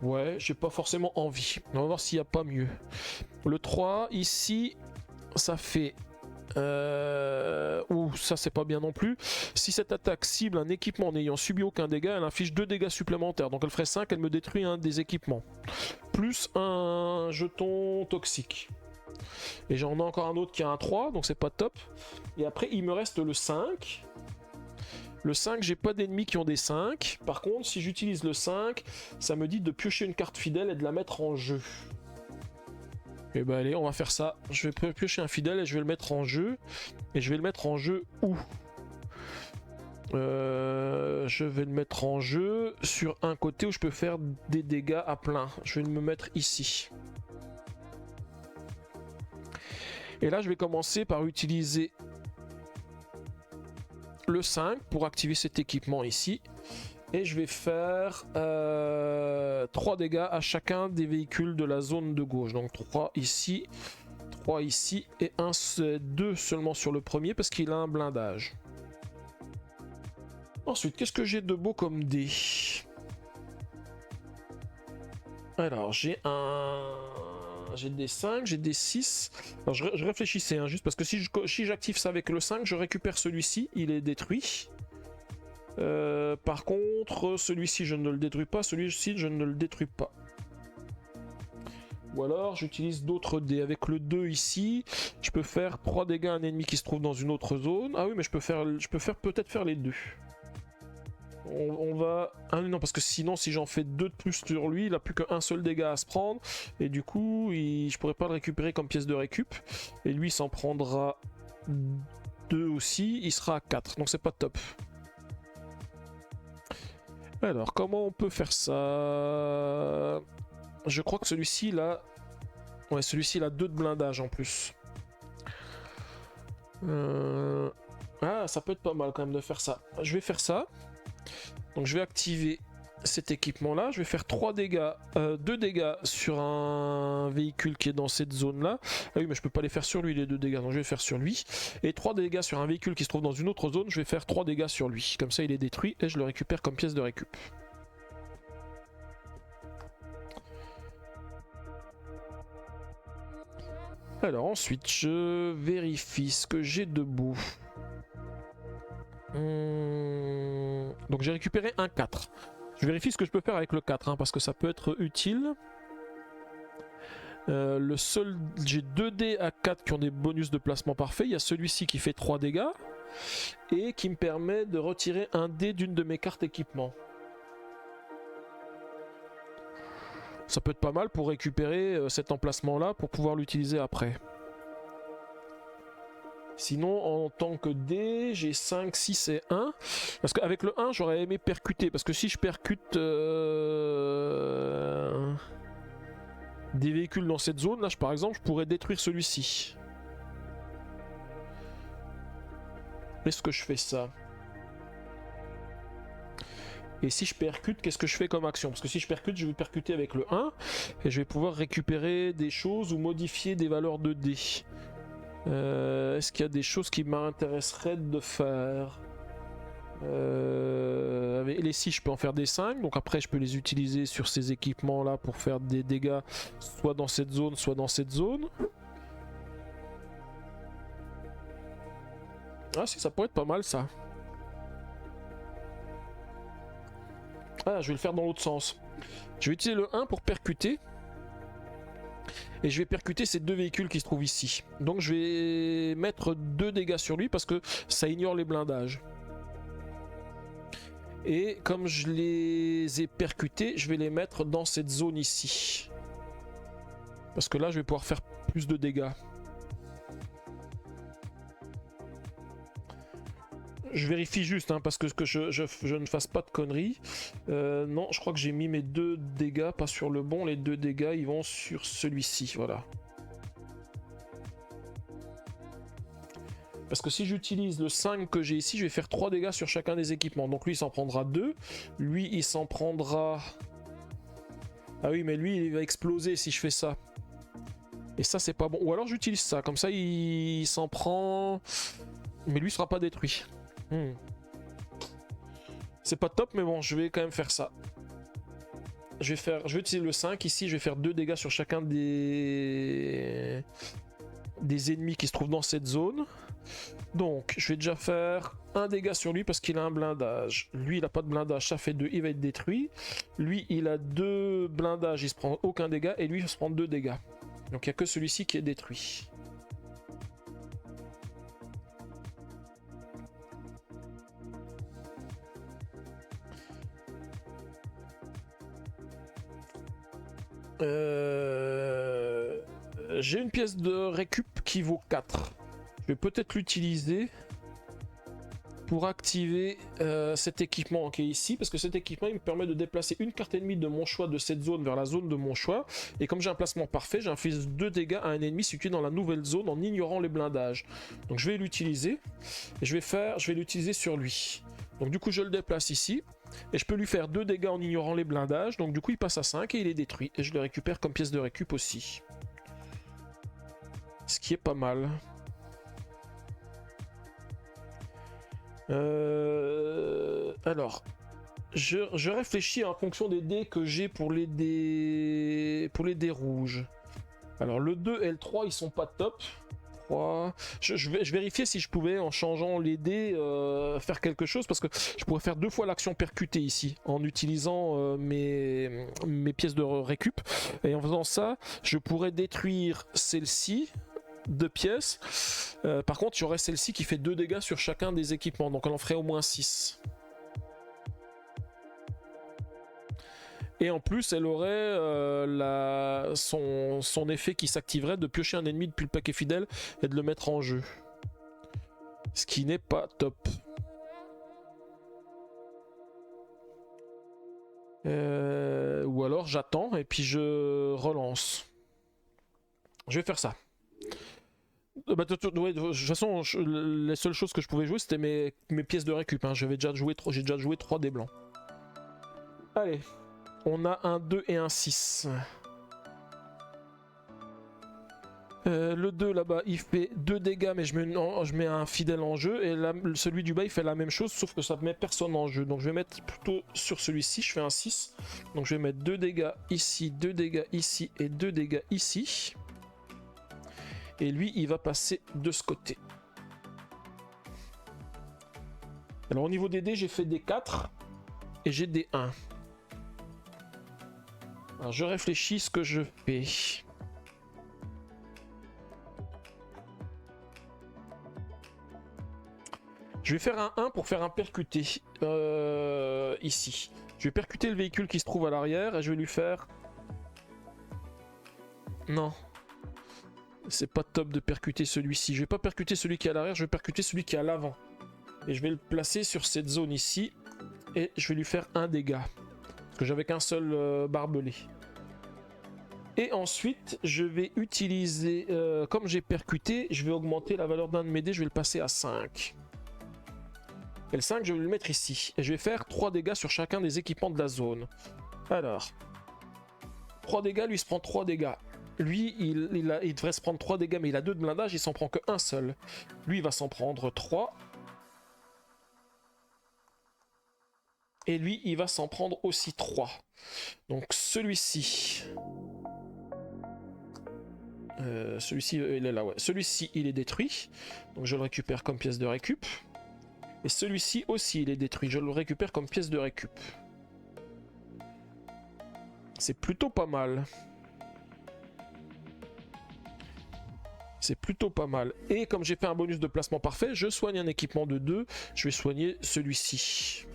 Ouais, j'ai pas forcément envie. On va voir s'il n'y a pas mieux. Le 3, ici, ça fait... ça c'est pas bien non plus. Si cette attaque cible un équipement n'ayant subi aucun dégât, elle inflige 2 dégâts supplémentaires. Donc elle ferait 5, elle me détruit un des équipements. Plus un jeton toxique. Et j'en ai encore un autre qui a un 3, donc c'est pas top. Et après il me reste le 5. Le 5, j'ai pas d'ennemis qui ont des 5. Par contre, si j'utilise le 5, ça me dit de piocher une carte fidèle et de la mettre en jeu. Et bah allez, on va faire ça. Je vais piocher un fidèle et je vais le mettre en jeu. Et je vais le mettre en jeu où? Je vais le mettre en jeu sur un côté où je peux faire des dégâts à plein. Je vais me mettre ici. Et là, je vais commencer par utiliser le 5 pour activer cet équipement ici. Et je vais faire 3 dégâts à chacun des véhicules de la zone de gauche. Donc 3 ici et 2 seulement sur le premier parce qu'il a un blindage. Ensuite, qu'est-ce que j'ai de beau comme dé? Alors, j'ai des 5, j'ai des 6. Alors, je réfléchissais, hein, juste parce que si j'active ça avec le 5, je récupère celui-ci, il est détruit. Par contre, celui-ci je ne le détruis pas, celui-ci je ne le détruis pas. Ou alors j'utilise d'autres dés. Avec le 2 ici, je peux faire 3 dégâts à un ennemi qui se trouve dans une autre zone. Ah oui, mais je peux peut-être faire les deux. On va... Ah non, parce que sinon si j'en fais 2 de plus sur lui, il n'a plus qu'un seul dégât à se prendre. Et du coup, je pourrais pas le récupérer comme pièce de récup. Et lui s'en prendra 2 aussi, il sera à 4. Donc c'est pas top. Alors, comment on peut faire ça? Je crois que celui-ci, là... Ouais, celui-ci, il a 2 de blindage en plus. Ah, ça peut être pas mal quand même de faire ça. Je vais faire ça. Donc, je vais activer cet équipement-là. Je vais faire 3 dégâts, 2 dégâts sur un véhicule qui est dans cette zone-là. Ah oui, mais je peux pas les faire sur lui, les 2 dégâts. Donc, je vais faire sur lui. Et 3 dégâts sur un véhicule qui se trouve dans une autre zone. Je vais faire 3 dégâts sur lui. Comme ça, il est détruit et je le récupère comme pièce de récup. Alors, ensuite, je vérifie ce que j'ai de beau. Donc, j'ai récupéré un 4. Je vérifie ce que je peux faire avec le 4, hein, parce que ça peut être utile. J'ai 2 dés à 4 qui ont des bonus de placement parfait. Il y a celui-ci qui fait 3 dégâts et qui me permet de retirer un dé d'une de mes cartes équipement. Ça peut être pas mal pour récupérer cet emplacement-là pour pouvoir l'utiliser après. Sinon, en tant que dé, j'ai 5, 6 et 1. Parce qu'avec le 1, j'aurais aimé percuter. Parce que si je percute des véhicules dans cette zone, là, par exemple, je pourrais détruire celui-ci. Est-ce que je fais ça? Et si je percute, qu'est-ce que je fais comme action? Parce que si je percute, je vais percuter avec le 1. Et je vais pouvoir récupérer des choses ou modifier des valeurs de dés. Est-ce qu'il y a des choses qui m'intéresseraient de faire? Avec les 6, je peux en faire des 5. Donc après, je peux les utiliser sur ces équipements-là pour faire des dégâts soit dans cette zone, soit dans cette zone. Ah si, ça pourrait être pas mal ça. Ah, je vais le faire dans l'autre sens. Je vais utiliser le 1 pour percuter. Et je vais percuter ces 2 véhicules qui se trouvent ici. Donc je vais mettre 2 dégâts sur lui parce que ça ignore les blindages. Et comme je les ai percutés, je vais les mettre dans cette zone ici. Parce que là, je vais pouvoir faire plus de dégâts. Je vérifie juste, hein, parce que je ne fasse pas de conneries. Non, je crois que j'ai mis mes 2 dégâts, pas sur le bon. Les 2 dégâts, ils vont sur celui-ci, voilà. Parce que si j'utilise le 5 que j'ai ici, je vais faire 3 dégâts sur chacun des équipements. Donc lui, il s'en prendra 2. Lui, il s'en prendra Ah oui, mais lui, il va exploser si je fais ça. Et ça, c'est pas bon. Ou alors j'utilise ça, comme ça, il s'en prend... Mais lui sera pas détruit. C'est pas top, mais bon, je vais quand même faire ça. Je vais utiliser le 5 ici, je vais faire 2 dégâts sur chacun des ennemis qui se trouvent dans cette zone. Donc, je vais déjà faire un dégât sur lui parce qu'il a un blindage. Lui, il a pas de blindage, ça fait 2, il va être détruit. Lui, il a 2 blindages, il se prend aucun dégât. Et lui, il va se prendre 2 dégâts. Donc, il n'y a que celui-ci qui est détruit. J'ai une pièce de récup qui vaut 4. Je vais peut-être l'utiliser pour activer cet équipement qui est ici, parce que cet équipement il me permet de déplacer une carte ennemie de mon choix de cette zone vers la zone de mon choix, et comme j'ai un placement parfait, j'inflige 2 dégâts à un ennemi situé dans la nouvelle zone en ignorant les blindages. Donc je vais l'utiliser, et je vais l'utiliser sur lui. Donc du coup je le déplace ici, et je peux lui faire 2 dégâts en ignorant les blindages, donc du coup il passe à 5 et il est détruit, et je le récupère comme pièce de récup aussi. Ce qui est pas mal. Alors, je réfléchis en fonction des dés que j'ai pour les dés rouges. Alors le 2 et le 3 ils sont pas top. 3. Je vérifiais si je pouvais en changeant les dés faire quelque chose, parce que je pourrais faire 2 fois l'action percutée ici en utilisant mes pièces de récup, et en faisant ça je pourrais détruire celle-ci. 2 pièces. Par contre, il y aurait celle-ci qui fait 2 dégâts sur chacun des équipements, donc elle en ferait au moins 6. Et en plus, elle aurait son effet qui s'activerait de piocher un ennemi depuis le paquet fidèle et de le mettre en jeu. Ce qui n'est pas top. Ou alors j'attends et puis je relance. Je vais faire ça. De toute façon, les seules choses que je pouvais jouer, c'était mes pièces de récup. Hein. J'ai déjà joué 3 dés blancs. Allez, on a un 2 et un 6. Le 2 là-bas, il fait 2 dégâts, mais je mets un fidèle en jeu. Et là, celui du bas, il fait la même chose, sauf que ça ne met personne en jeu. Donc je vais mettre plutôt sur celui-ci, je fais un 6. Donc je vais mettre 2 dégâts ici, 2 dégâts ici et 2 dégâts ici. Et lui, il va passer de ce côté. Alors au niveau des dés, j'ai fait des 4 et j'ai des 1. Alors je réfléchis ce que je fais. Je vais faire un 1 pour faire un percuté ici. Je vais percuter le véhicule qui se trouve à l'arrière et je vais lui faire... Non. C'est pas top de percuter celui-ci. Je vais pas percuter celui qui est à l'arrière, je vais percuter celui qui est à l'avant. Et je vais le placer sur cette zone ici. Et je vais lui faire un dégât. Parce que j'avais qu'un seul barbelé. Et ensuite, je vais utiliser... comme j'ai percuté, je vais augmenter la valeur d'un de mes dés. Je vais le passer à 5. Et le 5, je vais le mettre ici. Et je vais faire 3 dégâts sur chacun des équipements de la zone. Alors... 3 dégâts, lui il se prend 3 dégâts. Lui, il devrait se prendre 3 dégâts, mais il a 2 de blindage, il s'en prend que un seul. Lui, il va s'en prendre 3. Et lui, il va s'en prendre aussi 3. Donc celui-ci... celui-ci, il est là, ouais. Celui-ci, il est détruit. Donc je le récupère comme pièce de récup. Et celui-ci aussi, il est détruit. Je le récupère comme pièce de récup. C'est plutôt pas mal. C'est plutôt pas mal. Et comme j'ai fait un bonus de placement parfait, je soigne un équipement de 2. Je vais soigner celui-ci.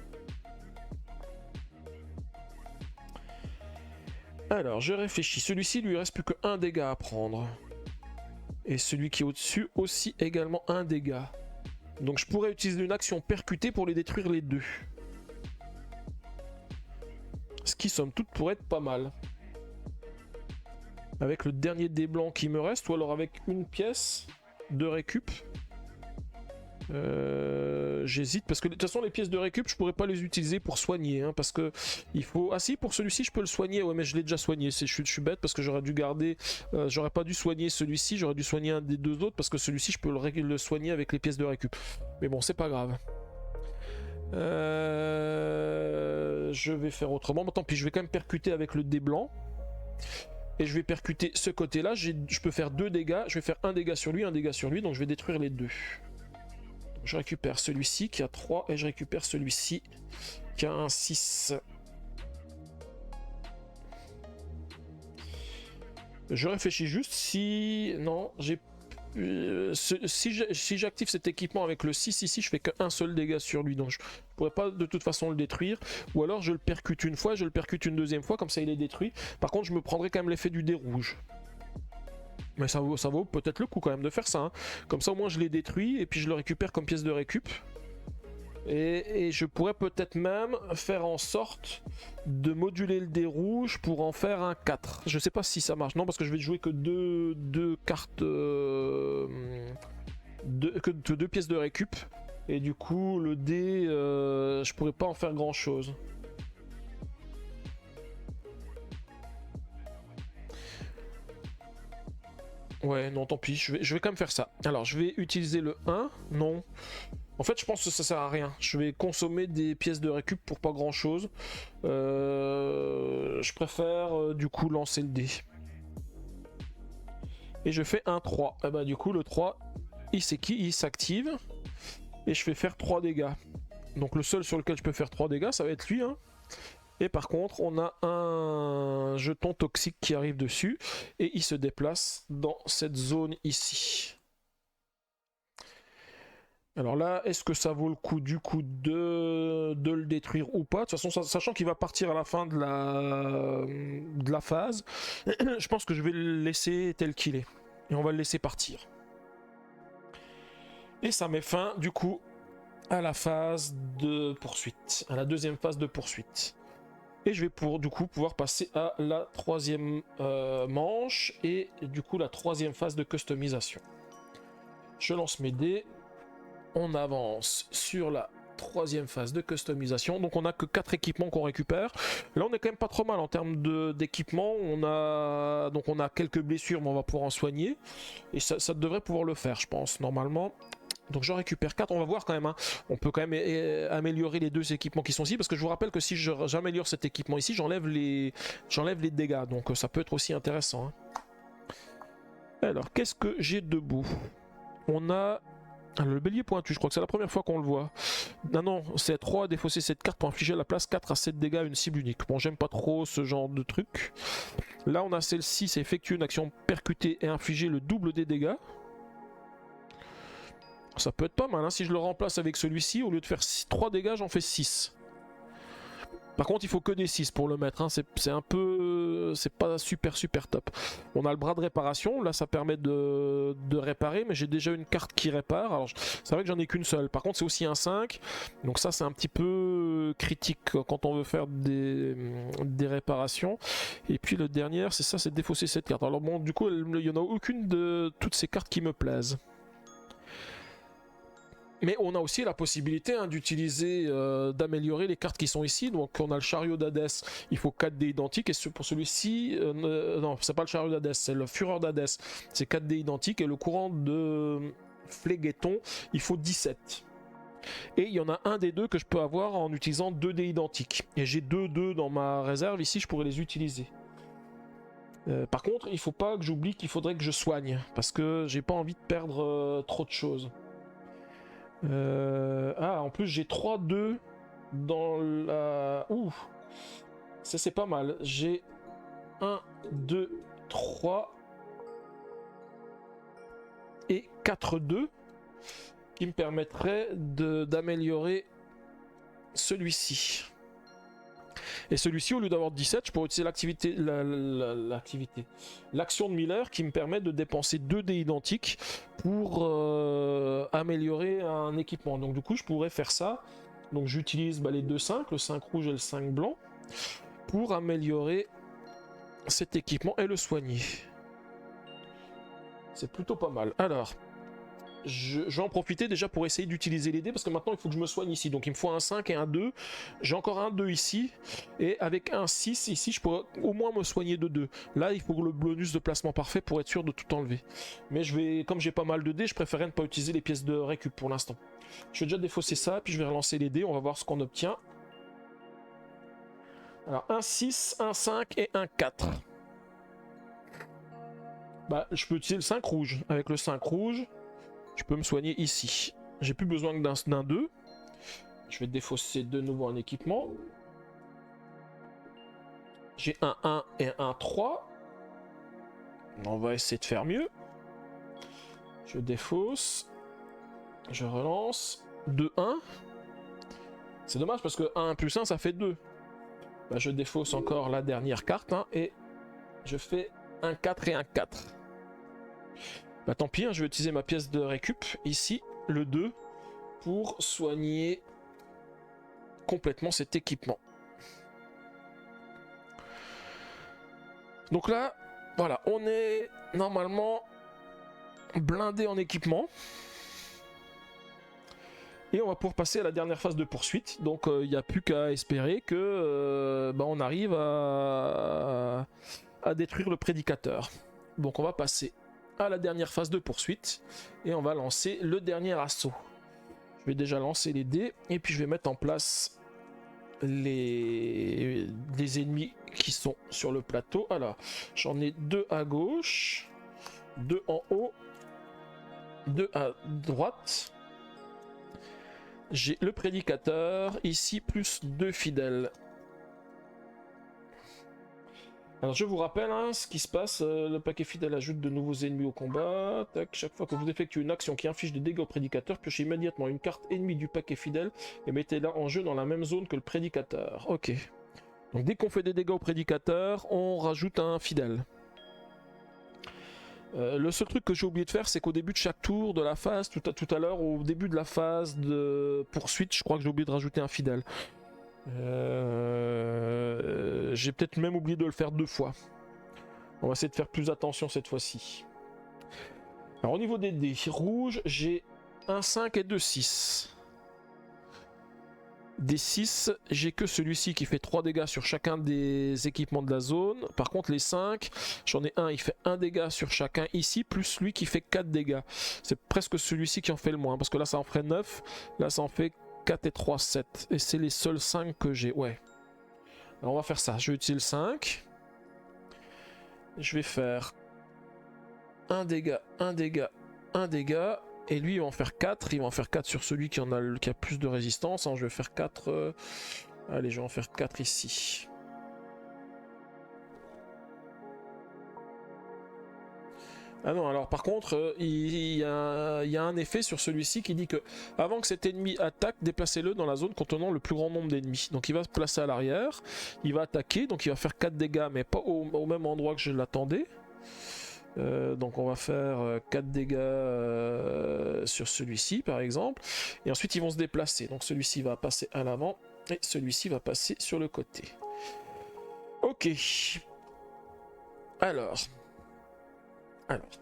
Alors, je réfléchis. Celui-ci, lui, il reste plus que 1 dégât à prendre. Et celui qui est au-dessus, aussi également 1 dégât. Donc je pourrais utiliser une action percutée pour les détruire les deux. Ce qui, somme toute, pourrait être pas mal. Avec le dernier dé blanc qui me reste, ou alors avec une pièce de récup. J'hésite parce que de toute façon les pièces de récup je pourrais pas les utiliser pour soigner hein, parce que il faut... Ah si, pour celui-ci je peux le soigner, ouais mais je l'ai déjà soigné, je suis bête parce que j'aurais dû garder, j'aurais pas dû soigner celui-ci, j'aurais dû soigner un des deux autres parce que celui-ci je peux le soigner avec les pièces de récup. Mais bon c'est pas grave. Je vais faire autrement, bon tant pis, je vais quand même percuter avec le dé blanc. Et je vais percuter ce côté là, je peux faire 2 dégâts, je vais faire un dégât sur lui, un dégât sur lui, donc je vais détruire les deux. Je récupère celui-ci qui a 3 et je récupère celui-ci qui a un 6. Je réfléchis juste si... Non, j'ai... si j'active cet équipement avec le 6 ici, je fais qu'un seul dégât sur lui, donc je pourrais pas de toute façon le détruire. Ou alors je le percute une fois, je le percute une deuxième fois, comme ça il est détruit. Par contre je me prendrai quand même l'effet du dé rouge. Mais ça vaut peut-être le coup quand même de faire ça. Hein. Comme ça au moins je les détruis et puis je le récupère comme pièce de récup. Et je pourrais peut-être même faire en sorte de moduler le dé rouge pour en faire un 4. Je sais pas si ça marche. Non, parce que je vais jouer que deux cartes... que deux pièces de récup. Et du coup, le dé, je pourrais pas en faire grand chose. Ouais, non, tant pis, je vais quand même faire ça. Alors, je vais utiliser le 1. Non. En fait, je pense que ça sert à rien. Je vais consommer des pièces de récup pour pas grand chose. Je préfère du coup lancer le dé. Et je fais un 3. Et bah, du coup, le 3, il s'active. Et je fais faire 3 dégâts. Donc, le seul sur lequel je peux faire 3 dégâts, ça va être lui. Hein. Et par contre, on a un jeton toxique qui arrive dessus et il se déplace dans cette zone ici. Alors là, est-ce que ça vaut le coup du coup de le détruire ou pas? De toute façon, sachant qu'il va partir à la fin de la phase, je pense que je vais le laisser tel qu'il est. Et on va le laisser partir. Et ça met fin du coup à la phase de poursuite, à la deuxième phase de poursuite. Et je vais du coup pouvoir passer à la troisième manche et du coup la troisième phase de customisation. Je lance mes dés. On avance sur la troisième phase de customisation. Donc on n'a que 4 équipements qu'on récupère. Là on est quand même pas trop mal en termes d'équipements. On a quelques blessures mais on va pouvoir en soigner. Et ça devrait pouvoir le faire je pense normalement. Donc j'en récupère 4, on va voir quand même, hein. On peut quand même améliorer les 2 équipements qui sont ici, parce que je vous rappelle que si j'améliore cet équipement ici, j'enlève les dégâts, donc ça peut être aussi intéressant. Hein. Alors, qu'est-ce que j'ai debout? On a le bélier pointu, je crois que c'est la première fois qu'on le voit. Non, c'est 3 à défausser cette carte pour infliger à la place 4 à 7 dégâts à une cible unique. Bon, j'aime pas trop ce genre de truc. Là, on a celle-ci, c'est effectuer une action percutée et infliger le double des dégâts. Ça peut être pas mal, hein. Si je le remplace avec celui-ci, au lieu de faire 3 dégâts, j'en fais 6. Par contre, il faut que des 6 pour le mettre, hein. C'est un peu... c'est pas super top. On a le bras de réparation, là ça permet de réparer, mais j'ai déjà une carte qui répare. Alors c'est vrai que j'en ai qu'une seule, par contre c'est aussi un 5, donc ça c'est un petit peu critique quand on veut faire des réparations. Et puis le dernier, c'est ça, c'est défausser cette carte. Alors bon, du coup, il n'y en a aucune de toutes ces cartes qui me plaisent. Mais on a aussi la possibilité hein, d'utiliser, d'améliorer les cartes qui sont ici. Donc on a le chariot d'Hadès, il faut 4 dés identiques. Et pour celui-ci, non, c'est pas le chariot d'Hadès, c'est le fureur d'Hadès. C'est 4 dés identiques. Et le courant de Phlégueton, il faut 17. Et il y en a un des deux que je peux avoir en utilisant 2 dés identiques. Et j'ai 2 dans ma réserve, ici je pourrais les utiliser. Par contre, il faut pas que j'oublie qu'il faudrait que je soigne. Parce que j'ai pas envie de perdre trop de choses. En plus j'ai 3-2 dans la... Ouh, ça c'est pas mal. J'ai 1, 2, 3 et 4-2 qui me permettraient d'améliorer celui-ci. Et celui-ci, au lieu d'avoir 17, je pourrais utiliser l'action de Miller qui me permet de dépenser 2 dés identiques pour améliorer un équipement. Donc du coup, je pourrais faire ça. Donc j'utilise les 2 5, le 5 rouge et le 5 blanc, pour améliorer cet équipement et le soigner. C'est plutôt pas mal. Alors, je vais en profiter déjà pour essayer d'utiliser les dés parce que maintenant il faut que je me soigne ici. Donc il me faut un 5 et un 2. J'ai encore un 2 ici. Et avec un 6 ici, je pourrais au moins me soigner de 2. Là, il faut le bonus de placement parfait pour être sûr de tout enlever. Mais je vais, comme j'ai pas mal de dés, je préférerais ne pas utiliser les pièces de récup pour l'instant. Je vais déjà défausser ça, puis je vais relancer les dés. On va voir ce qu'on obtient. Alors un 6, un 5 et un 4. Bah, je peux utiliser le 5 rouge. Avec le 5 rouge, je peux me soigner ici. J'ai plus besoin que d'un 2. Je vais défausser de nouveau un équipement. J'ai un 1 et un 3. On va essayer de faire mieux. Je défausse. Je relance. 2, 1. C'est dommage parce que 1 plus 1 ça fait 2. Bah, je défausse encore la dernière carte hein, et je fais un 4 et un 4. Bah tant pis, hein, je vais utiliser ma pièce de récup, ici, le 2, pour soigner complètement cet équipement. Donc là, voilà, on est normalement blindé en équipement. Et on va pouvoir passer à la dernière phase de poursuite. Donc il n'y a plus qu'à espérer que on arrive à détruire le prédicateur. Donc on va passer à la dernière phase de poursuite et on va lancer le dernier assaut. Je vais déjà lancer les dés et puis je vais mettre en place les ennemis qui sont sur le plateau. Alors j'en ai 2 à gauche, 2 en haut, 2 à droite. J'ai le prédicateur ici plus 2 fidèles. Alors je vous rappelle hein, ce qui se passe, le paquet fidèle ajoute de nouveaux ennemis au combat. Tac, chaque fois que vous effectuez une action qui inflige des dégâts au prédicateur, piochez immédiatement une carte ennemie du paquet fidèle et mettez-la en jeu dans la même zone que le prédicateur. Ok. Donc dès qu'on fait des dégâts au prédicateur, on rajoute un fidèle. Le seul truc que j'ai oublié de faire, c'est qu'au début de chaque tour de la phase, tout à l'heure, au début de la phase de poursuite, je crois que j'ai oublié de rajouter un fidèle. J'ai peut-être même oublié de le faire 2 fois. On va essayer de faire plus attention cette fois-ci. Alors au niveau des dés rouges, j'ai un 5 et 2 6. Des 6, j'ai que celui-ci qui fait 3 dégâts sur chacun des équipements de la zone. Par contre les 5, j'en ai un, il fait 1 dégât sur chacun ici, plus lui qui fait 4 dégâts. C'est presque celui-ci qui en fait le moins, parce que là ça en ferait 9, là ça en fait 4 et 3, 7. Et c'est les seuls 5 que j'ai, ouais. Alors on va faire ça, je vais utiliser le 5. Je vais faire 1 dégât, 1 dégât, 1 dégât. Et lui, il va en faire 4. Il va en faire 4 sur celui qui a plus de résistance. Alors, je vais faire 4. Allez, je vais en faire 4 ici. Ah non, alors par contre, il y a un effet sur celui-ci qui dit que avant que cet ennemi attaque, déplacez-le dans la zone contenant le plus grand nombre d'ennemis. Donc il va se placer à l'arrière, il va attaquer, donc il va faire 4 dégâts, mais pas au même endroit que je l'attendais. Donc on va faire 4 dégâts sur celui-ci par exemple, et ensuite ils vont se déplacer. Donc celui-ci va passer à l'avant, et celui-ci va passer sur le côté. Ok. Alors,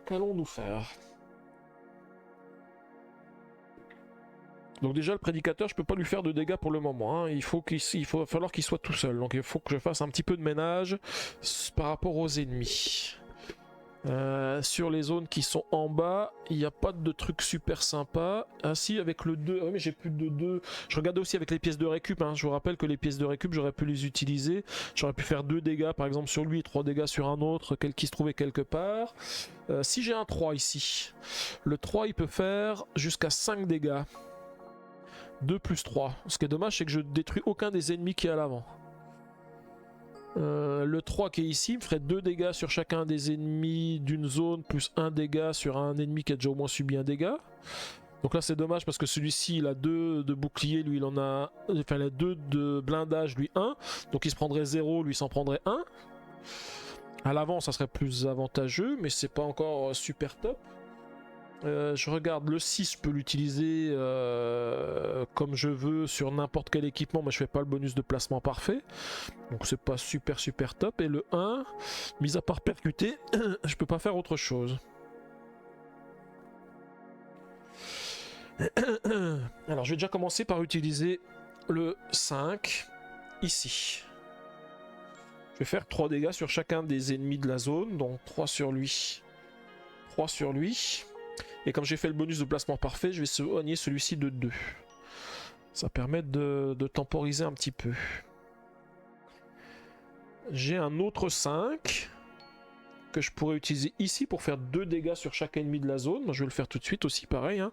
qu'allons-nous faire? Donc déjà le prédicateur, je peux pas lui faire de dégâts pour le moment, hein. Il va falloir qu'il soit tout seul. Donc il faut que je fasse un petit peu de ménage par rapport aux ennemis. Sur les zones qui sont en bas, il n'y a pas de trucs super sympa. Ah si, avec le 2, ah oui, mais j'ai plus de 2. Je regardais aussi avec les pièces de récup, hein. Je vous rappelle que les pièces de récup, j'aurais pu les utiliser. J'aurais pu faire 2 dégâts par exemple sur lui et 3 dégâts sur un autre qui se trouvait quelque part. Si j'ai un 3 ici, le 3 il peut faire jusqu'à 5 dégâts. 2 plus 3. Ce qui est dommage, c'est que je détruis aucun des ennemis qui est à l'avant. Le 3 qui est ici me ferait 2 dégâts sur chacun des ennemis d'une zone, plus 1 dégât sur un ennemi qui a déjà au moins subi un dégât. Donc là c'est dommage parce que celui-ci il a 2 de bouclier, lui il en a... Enfin il a 2 de blindage, lui 1. Donc il se prendrait 0, lui s'en prendrait 1. À l'avant ça serait plus avantageux, mais c'est pas encore super top. Je regarde le 6, je peux l'utiliser comme je veux sur n'importe quel équipement, mais je fais pas le bonus de placement parfait, donc c'est pas super top. Et le 1, mis à part percuter, je peux pas faire autre chose. Alors je vais déjà commencer par utiliser le 5 ici. Je vais faire 3 dégâts sur chacun des ennemis de la zone, donc 3 sur lui, 3 sur lui. Et comme j'ai fait le bonus de placement parfait, je vais soigner celui-ci de 2. Ça permet de temporiser un petit peu. J'ai un autre 5 que je pourrais utiliser ici pour faire 2 dégâts sur chaque ennemi de la zone. Je vais le faire tout de suite aussi, pareil. Hein.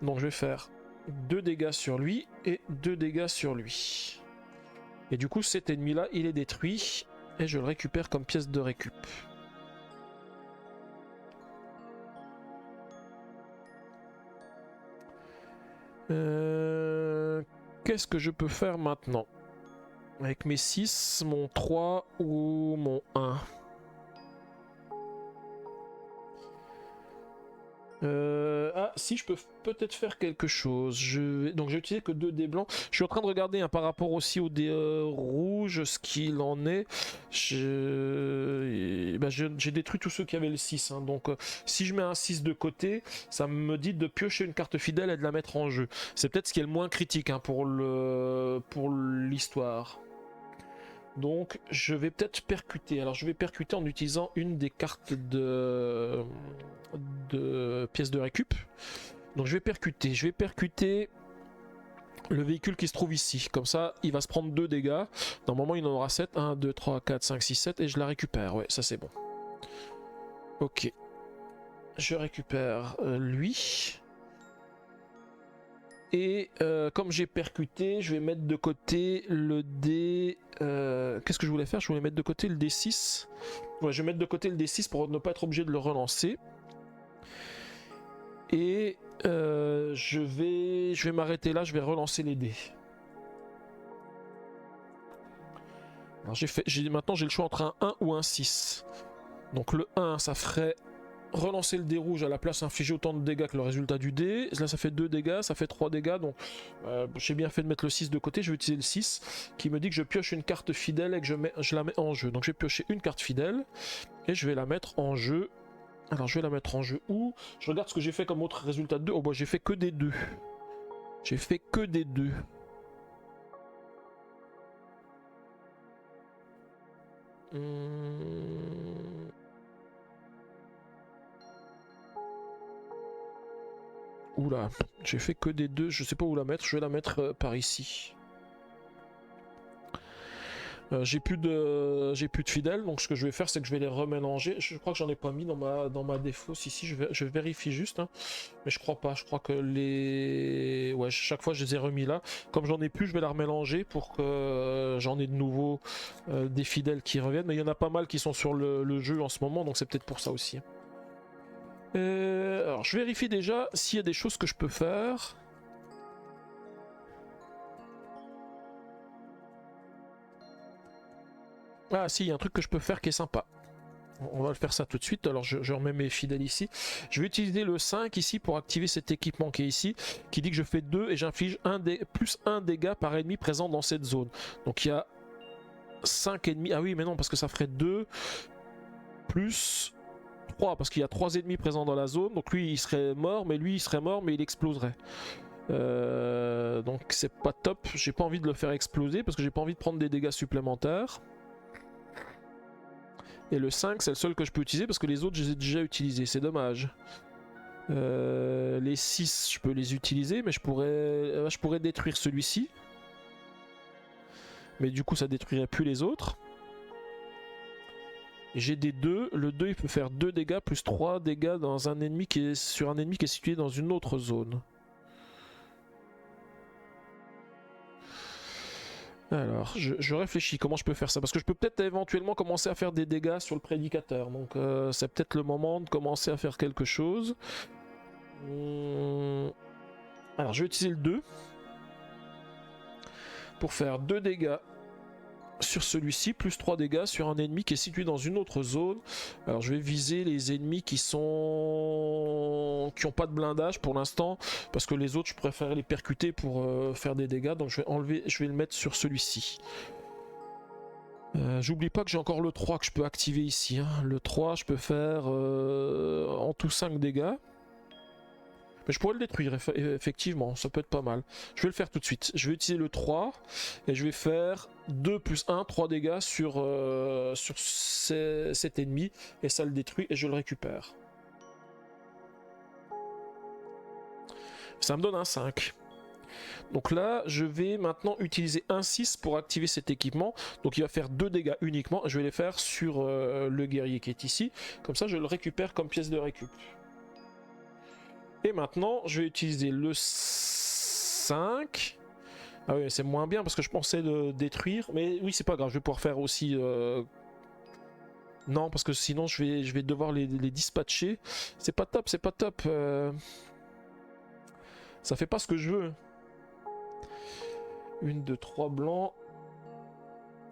Donc je vais faire 2 dégâts sur lui et 2 dégâts sur lui. Et du coup, cet ennemi-là, il est détruit. Et je le récupère comme pièce de récup. Qu'est-ce que je peux faire maintenant? Avec mes 6, mon 3 ou mon 1? Ah, si, je peux peut-être faire quelque chose. Donc j'ai utilisé que 2 dés blancs. Je suis en train de regarder hein, par rapport aussi aux dés rouges, ce qu'il en est. J'ai détruit tous ceux qui avaient le 6. Hein. Donc si je mets un 6 de côté, ça me dit de piocher une carte fidèle et de la mettre en jeu. C'est peut-être ce qui est le moins critique hein, pour l'histoire. Donc je vais peut-être percuter. Alors je vais percuter en utilisant une des cartes de pièces de récup. Donc je vais percuter le véhicule qui se trouve ici. Comme ça il va se prendre 2 dégâts. Normalement il en aura 7. 1, 2, 3, 4, 5, 6, 7 et je la récupère. Ouais ça c'est bon. Ok. Je récupère lui. Et comme j'ai percuté, je vais mettre de côté le dé... Qu'est-ce que je voulais faire? Je voulais mettre de côté le D6. Ouais, je vais mettre de côté le D6 pour ne pas être obligé de le relancer. Et je vais m'arrêter là, je vais relancer les dés. Alors maintenant j'ai le choix entre un 1 ou un 6. Donc le 1 ça ferait... relancer le dé rouge à la place infliger autant de dégâts que le résultat du dé. Là ça fait 2 dégâts, ça fait 3 dégâts, donc j'ai bien fait de mettre le 6 de côté. Je vais utiliser le 6 qui me dit que je pioche une carte fidèle et que je la mets en jeu. Donc je vais piocher une carte fidèle et je vais la mettre en jeu. Alors je vais la mettre en jeu où? Je regarde ce que j'ai fait comme autre résultat de 2. Oh bah j'ai fait que des 2. J'ai fait que des 2. Oula, j'ai fait que des 2, je sais pas où la mettre, je vais la mettre par ici. J'ai plus de fidèles, donc ce que je vais faire c'est que je vais les remélanger. Je crois que j'en ai pas mis dans ma défausse ici, je vérifie juste, hein. Mais je crois pas, je crois que les... Ouais, chaque fois je les ai remis là. Comme j'en ai plus, je vais la remélanger pour que j'en ai de nouveau des fidèles qui reviennent. Mais il y en a pas mal qui sont sur le jeu en ce moment, donc c'est peut-être pour ça aussi. Alors je vérifie déjà s'il y a des choses que je peux faire. Ah si, il y a un truc que je peux faire qui est sympa. On va le faire ça tout de suite. Alors je remets mes fidèles ici. Je vais utiliser le 5 ici pour activer cet équipement qui est ici, qui dit que je fais 2 et j'inflige plus 1 dégât par ennemi présent dans cette zone. Donc il y a 5 ennemis. Ah oui mais non parce que ça ferait 2 plus 3 parce qu'il y a 3 ennemis présents dans la zone. Donc lui il serait mort mais lui il serait mort mais il exploserait. Donc c'est pas top. J'ai pas envie de le faire exploser parce que j'ai pas envie de prendre des dégâts supplémentaires. Et le 5 c'est le seul que je peux utiliser parce que les autres je les ai déjà utilisés, c'est dommage. Les 6 je peux les utiliser mais je pourrais détruire celui-ci. Mais du coup ça détruirait plus les autres. J'ai des 2, le 2 il peut faire 2 dégâts plus 3 dégâts dans un ennemi sur un ennemi qui est situé dans une autre zone. Alors, je réfléchis comment je peux faire ça, parce que je peux peut-être éventuellement commencer à faire des dégâts sur le prédicateur, donc c'est peut-être le moment de commencer à faire quelque chose. Alors, je vais utiliser le 2 pour faire 2 dégâts sur celui-ci, plus 3 dégâts sur un ennemi qui est situé dans une autre zone. Alors je vais viser les ennemis qui ont pas de blindage pour l'instant, parce que les autres je préfère les percuter pour faire des dégâts, donc je vais le mettre sur celui-ci. J'oublie pas que j'ai encore le 3 que je peux activer ici, hein. Le 3 je peux faire en tout 5 dégâts. Mais je pourrais le détruire, effectivement, ça peut être pas mal. Je vais le faire tout de suite. Je vais utiliser le 3 et je vais faire 2 plus 1, 3 dégâts sur cet ennemi et ça le détruit et je le récupère. Ça me donne un 5. Donc là, je vais maintenant utiliser un 6 pour activer cet équipement. Donc il va faire 2 dégâts uniquement. Je vais les faire sur le guerrier qui est ici. Comme ça, je le récupère comme pièce de récup. Et maintenant, je vais utiliser le 5. Ah oui, c'est moins bien parce que je pensais le détruire. Mais oui, c'est pas grave, je vais pouvoir faire aussi... Non, parce que sinon, je vais devoir les dispatcher. C'est pas top, c'est pas top. Ça fait pas ce que je veux. 1, 2, 3 blancs.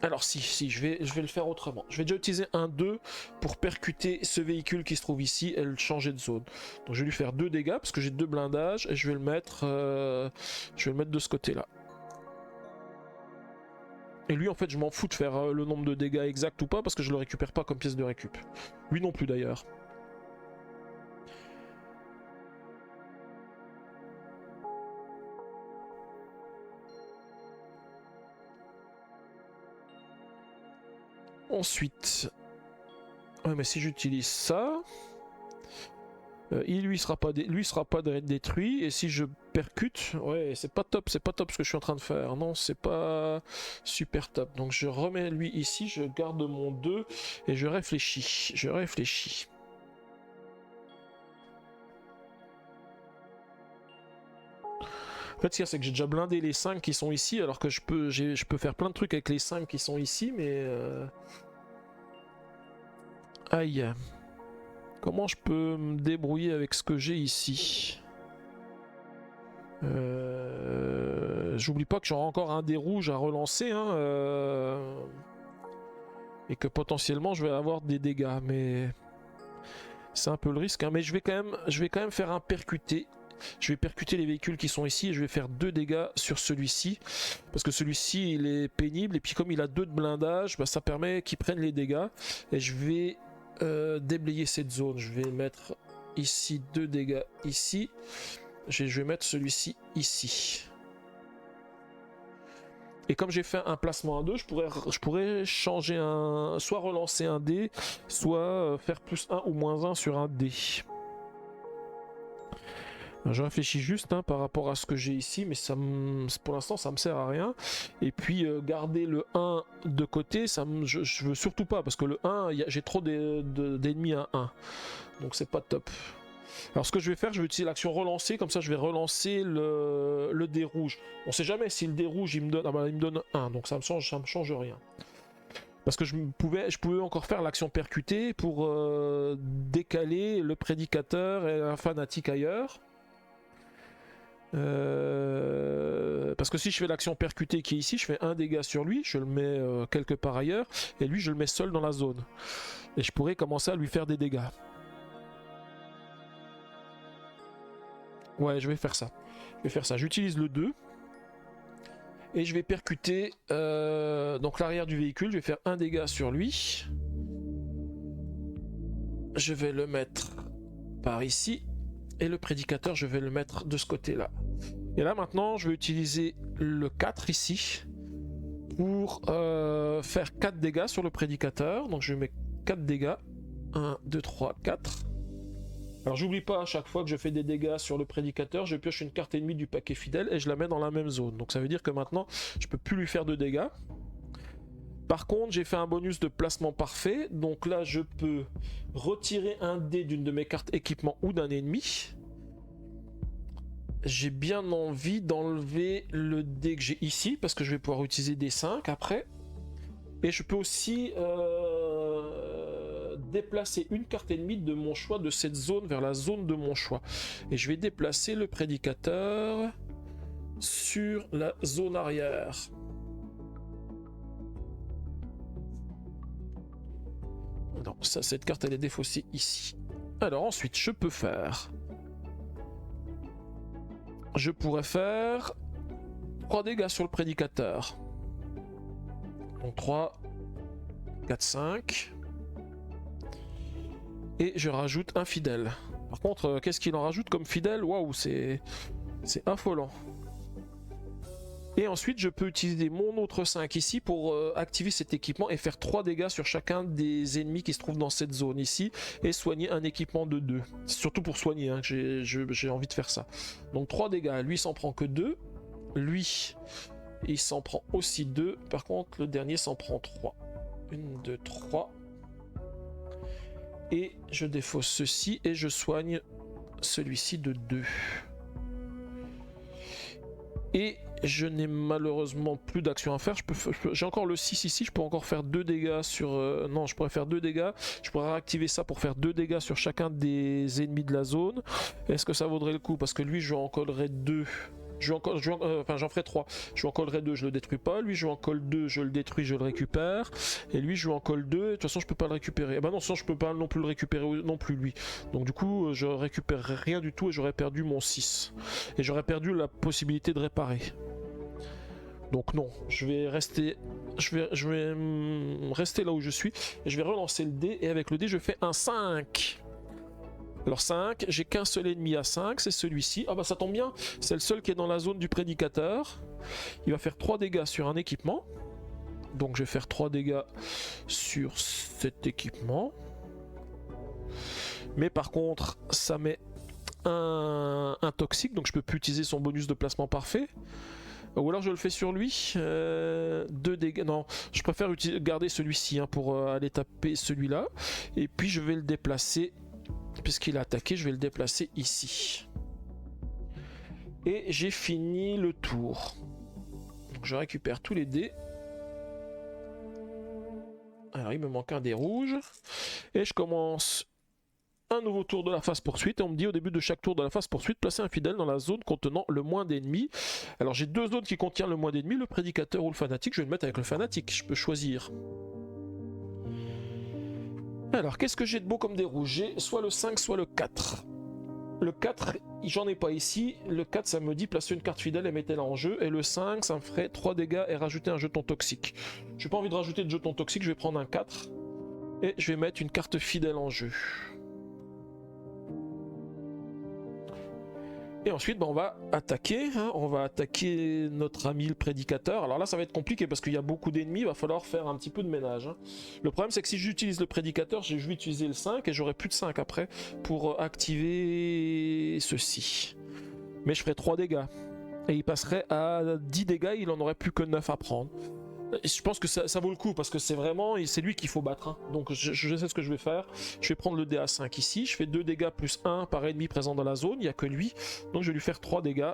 Alors si, je vais le faire autrement. Je vais déjà utiliser un 2 pour percuter ce véhicule qui se trouve ici et le changer de zone. Donc je vais lui faire 2 dégâts parce que j'ai 2 blindages et je vais le mettre de ce côté-là. Et lui en fait je m'en fous de faire le nombre de dégâts exact ou pas parce que je le récupère pas comme pièce de récup. Lui non plus d'ailleurs. Ensuite, ouais, mais si j'utilise ça, lui sera pas détruit et si je percute, ouais, c'est pas top ce que je suis en train de faire. Non, c'est pas super top. Donc je remets lui ici, je garde mon 2 et je réfléchis. En fait, ce qu'il y a, c'est que j'ai déjà blindé les 5 qui sont ici, alors que je peux faire plein de trucs avec les 5 qui sont ici, mais... Aïe. Comment je peux me débrouiller avec ce que j'ai ici? J'oublie pas que j'aurai encore un dé rouge à relancer, hein, et que potentiellement je vais avoir des dégâts, mais... C'est un peu le risque, hein, mais je vais quand même faire un percuté. Je vais percuter les véhicules qui sont ici et je vais faire 2 dégâts sur celui-ci. Parce que celui-ci il est pénible et puis comme il a 2 de blindage, bah, ça permet qu'il prenne les dégâts. Et je vais déblayer cette zone. Je vais mettre ici 2 dégâts ici. Je vais mettre celui-ci ici. Et comme j'ai fait un placement à 2, je pourrais changer soit relancer un dé, soit faire plus 1 ou moins 1 sur un dé. Je réfléchis juste par rapport à ce que j'ai ici, mais pour l'instant ça me sert à rien. Et puis garder le 1 de côté, je veux surtout pas, parce que le 1, j'ai trop d'ennemis à 1. Donc c'est pas top. Alors ce que je vais faire, je vais utiliser l'action relancer, comme ça je vais relancer le dé rouge. On sait jamais si le dé rouge il me donne 1, donc ça me change rien. Parce que je pouvais encore faire l'action percutée pour décaler le prédicateur et un fanatique ailleurs. Parce que si je fais l'action percutée qui est ici, je fais un dégât sur lui, je le mets quelque part ailleurs, et lui je le mets seul dans la zone. Et je pourrais commencer à lui faire des dégâts. Ouais, je vais faire ça. J'utilise le 2. Et je vais percuter donc l'arrière du véhicule, je vais faire un dégât sur lui. Je vais le mettre par ici. Et le prédicateur, je vais le mettre de ce côté-là. Et là maintenant, je vais utiliser le 4 ici pour faire 4 dégâts sur le prédicateur. Donc je mets 4 dégâts. 1, 2, 3, 4. Alors j'oublie pas, à chaque fois que je fais des dégâts sur le prédicateur, je pioche une carte ennemie du paquet fidèle et je la mets dans la même zone. Donc ça veut dire que maintenant, je peux plus lui faire de dégâts. Par contre, j'ai fait un bonus de placement parfait. Donc là, je peux retirer un dé d'une de mes cartes équipement ou d'un ennemi. J'ai bien envie d'enlever le dé que j'ai ici, parce que je vais pouvoir utiliser des 5 après. Et je peux aussi déplacer une carte ennemie de mon choix de cette zone vers la zone de mon choix. Et je vais déplacer le prédicateur sur la zone arrière. Non, ça, cette carte elle est défaussée ici. Alors ensuite, je pourrais faire 3 dégâts sur le prédicateur. Donc 3, 4, 5. Et je rajoute un fidèle. Par contre, qu'est-ce qu'il en rajoute comme fidèle? Waouh, c'est affolant. Et ensuite, je peux utiliser mon autre 5 ici pour activer cet équipement et faire 3 dégâts sur chacun des ennemis qui se trouvent dans cette zone ici et soigner un équipement de 2. C'est surtout pour soigner hein, que j'ai envie de faire ça. Donc 3 dégâts, lui il s'en prend que 2. Lui, il s'en prend aussi 2. Par contre, le dernier s'en prend 3. 1, 2, 3. Et je défausse ceci et je soigne celui-ci de 2. Et je n'ai malheureusement plus d'action à faire. J'ai encore le 6 ici, je peux encore faire 2 dégâts sur... non, je pourrais faire 2 dégâts. Je pourrais réactiver ça pour faire 2 dégâts sur chacun des ennemis de la zone. Est-ce que ça vaudrait le coup? Parce que lui, je lui en collerai 2. Enfin, j'en ferai 3. Je lui en collerai 2, je le détruis pas. Lui, je lui en colle 2, je le détruis, je le récupère. Et lui, je lui en colle 2. De toute façon, je peux pas le récupérer. Bah non, sinon, je peux pas non plus le récupérer non plus lui. Donc du coup, je récupérerai rien du tout et j'aurais perdu mon 6. Et j'aurais perdu la possibilité de réparer. Donc non, je vais rester là où je suis et je vais relancer le dé et avec le dé je fais un 5. Alors 5, j'ai qu'un seul ennemi à 5, c'est celui-ci. Ah bah ça tombe bien, c'est le seul qui est dans la zone du prédicateur. Il va faire 3 dégâts sur un équipement. Donc je vais faire 3 dégâts sur cet équipement. Mais par contre, ça met un toxique, donc je peux plus utiliser son bonus de placement parfait. Ou alors je le fais sur lui. 2 dégâts. Non, je préfère garder celui-ci hein, pour aller taper celui-là. Et puis je vais le déplacer. Puisqu'il a attaqué, je vais le déplacer ici. Et j'ai fini le tour. Donc je récupère tous les dés. Alors il me manque un dé rouge. Et je commence un nouveau tour de la phase poursuite. Et on me dit au début de chaque tour de la phase poursuite, placer un fidèle dans la zone contenant le moins d'ennemis. Alors j'ai 2 zones qui contiennent le moins d'ennemis, le prédicateur ou le fanatique. Je vais le mettre avec le fanatique, je peux choisir. Alors qu'est-ce que j'ai de beau comme dé rouge? J'ai soit le 5, soit le 4. Le 4, j'en ai pas ici. Le 4, ça me dit placer une carte fidèle et mettez-la en jeu. Et le 5, ça me ferait 3 dégâts et rajouter un jeton toxique. Je n'ai pas envie de rajouter de jeton toxique, je vais prendre un 4. Et je vais mettre une carte fidèle en jeu. Et ensuite, bah, on va attaquer. Hein, on va attaquer notre ami le prédicateur. Alors là, ça va être compliqué parce qu'il y a beaucoup d'ennemis. Il va falloir faire un petit peu de ménage. Hein. Le problème, c'est que si j'utilise le prédicateur, je vais utiliser le 5 et j'aurai plus de 5 après pour activer ceci. Mais je ferai 3 dégâts. Et il passerait à 10 dégâts. Il en aurait plus que 9 à prendre. Je pense que ça vaut le coup parce que c'est vraiment c'est lui qu'il faut battre. Hein. Donc je sais ce que je vais faire. Je vais prendre le dé à 5 ici. Je fais 2 dégâts plus 1 par ennemi présent dans la zone. Il n'y a que lui. Donc je vais lui faire 3 dégâts.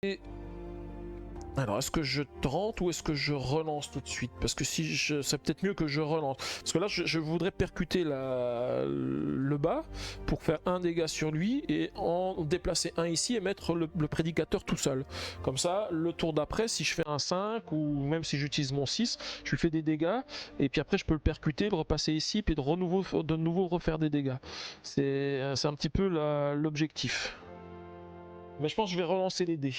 Et alors, est-ce que je tente ou est-ce que je relance tout de suite? Parce que si c'est peut-être mieux que je relance. Parce que là, je voudrais percuter le bas pour faire un dégât sur lui et en déplacer un ici et mettre le prédicateur tout seul. Comme ça, le tour d'après, si je fais un 5 ou même si j'utilise mon 6, je lui fais des dégâts et puis après, je peux le percuter, le repasser ici puis de nouveau refaire des dégâts. C'est un petit peu l'objectif. Mais je pense que je vais relancer les dés.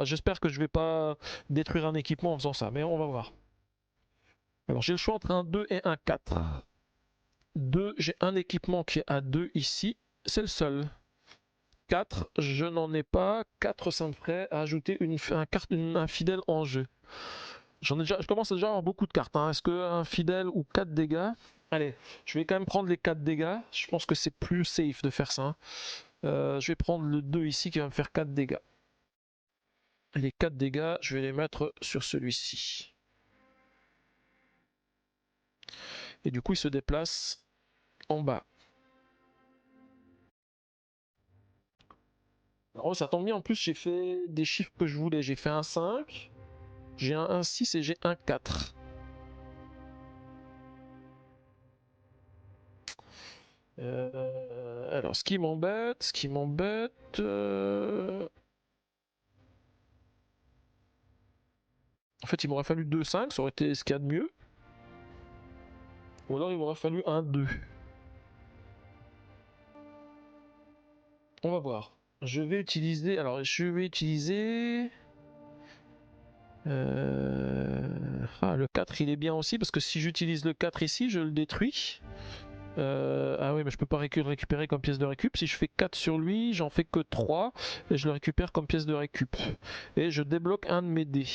J'espère que je vais pas détruire un équipement en faisant ça, mais on va voir. Alors j'ai le choix entre un 2 et un 4. 2, j'ai un équipement qui est à 2 ici, c'est le seul. 4, je n'en ai pas. 4, ça me ferait ajouter un fidèle en jeu. Je commence déjà à avoir beaucoup de cartes. Hein. Est-ce qu'un fidèle ou 4 dégâts? Allez, je vais quand même prendre les 4 dégâts. Je pense que c'est plus safe de faire ça. Hein. Je vais prendre le 2 ici qui va me faire 4 dégâts. Les 4 dégâts, je vais les mettre sur celui-ci. Et du coup, il se déplace en bas. Alors, ça tombe bien, en plus, j'ai fait des chiffres que je voulais. J'ai fait un 5, j'ai un 6 et j'ai un 4. Alors, ce qui m'embête, en fait, il m'aurait fallu 2 5, ça aurait été ce qu'il y a de mieux. Ou alors, il m'aurait fallu un 2. On va voir. Je vais utiliser. Alors, je vais utiliser. Le 4, il est bien aussi, parce que si j'utilise le 4 ici, je le détruis. Ah oui, mais je peux pas le récupérer comme pièce de récup. Si je fais 4 sur lui, j'en fais que 3 et je le récupère comme pièce de récup. Et je débloque un de mes dés.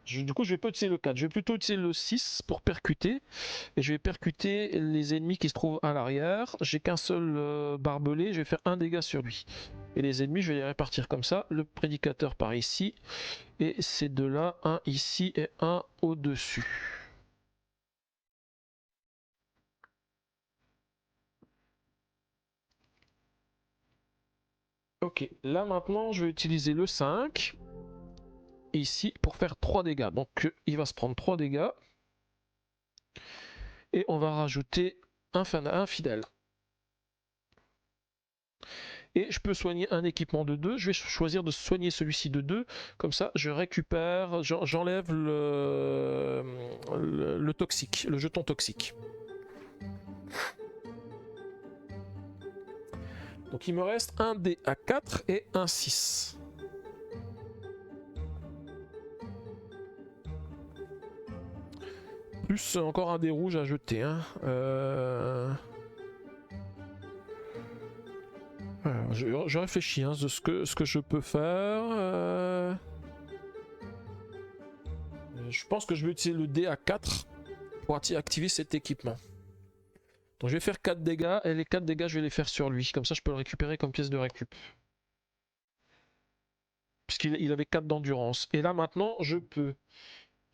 Du coup, je vais pas utiliser le 4, je vais plutôt utiliser le 6 pour percuter. Et je vais percuter les ennemis qui se trouvent à l'arrière. J'ai qu'un seul barbelé, je vais faire un dégât sur lui. Et les ennemis, je vais les répartir comme ça. Le prédicateur par ici. Et ces deux-là, un ici et un au-dessus. Ok, là maintenant, je vais utiliser le 5. Ici, pour faire 3 dégâts. Donc, il va se prendre 3 dégâts. Et on va rajouter un fidèle. Et je peux soigner un équipement de 2. Je vais choisir de soigner celui-ci de 2. Comme ça, je récupère, j'enlève le toxique, le jeton toxique. Donc il me reste un dé à 4 et un 6. Plus encore un dé rouge à jeter. Hein. Je réfléchis de ce que je peux faire. Je pense que je vais utiliser le dé à 4 pour activer cet équipement. Donc je vais faire 4 dégâts et les 4 dégâts je vais les faire sur lui. Comme ça je peux le récupérer comme pièce de récup. Puisqu'il avait 4 d'endurance. Et là maintenant je peux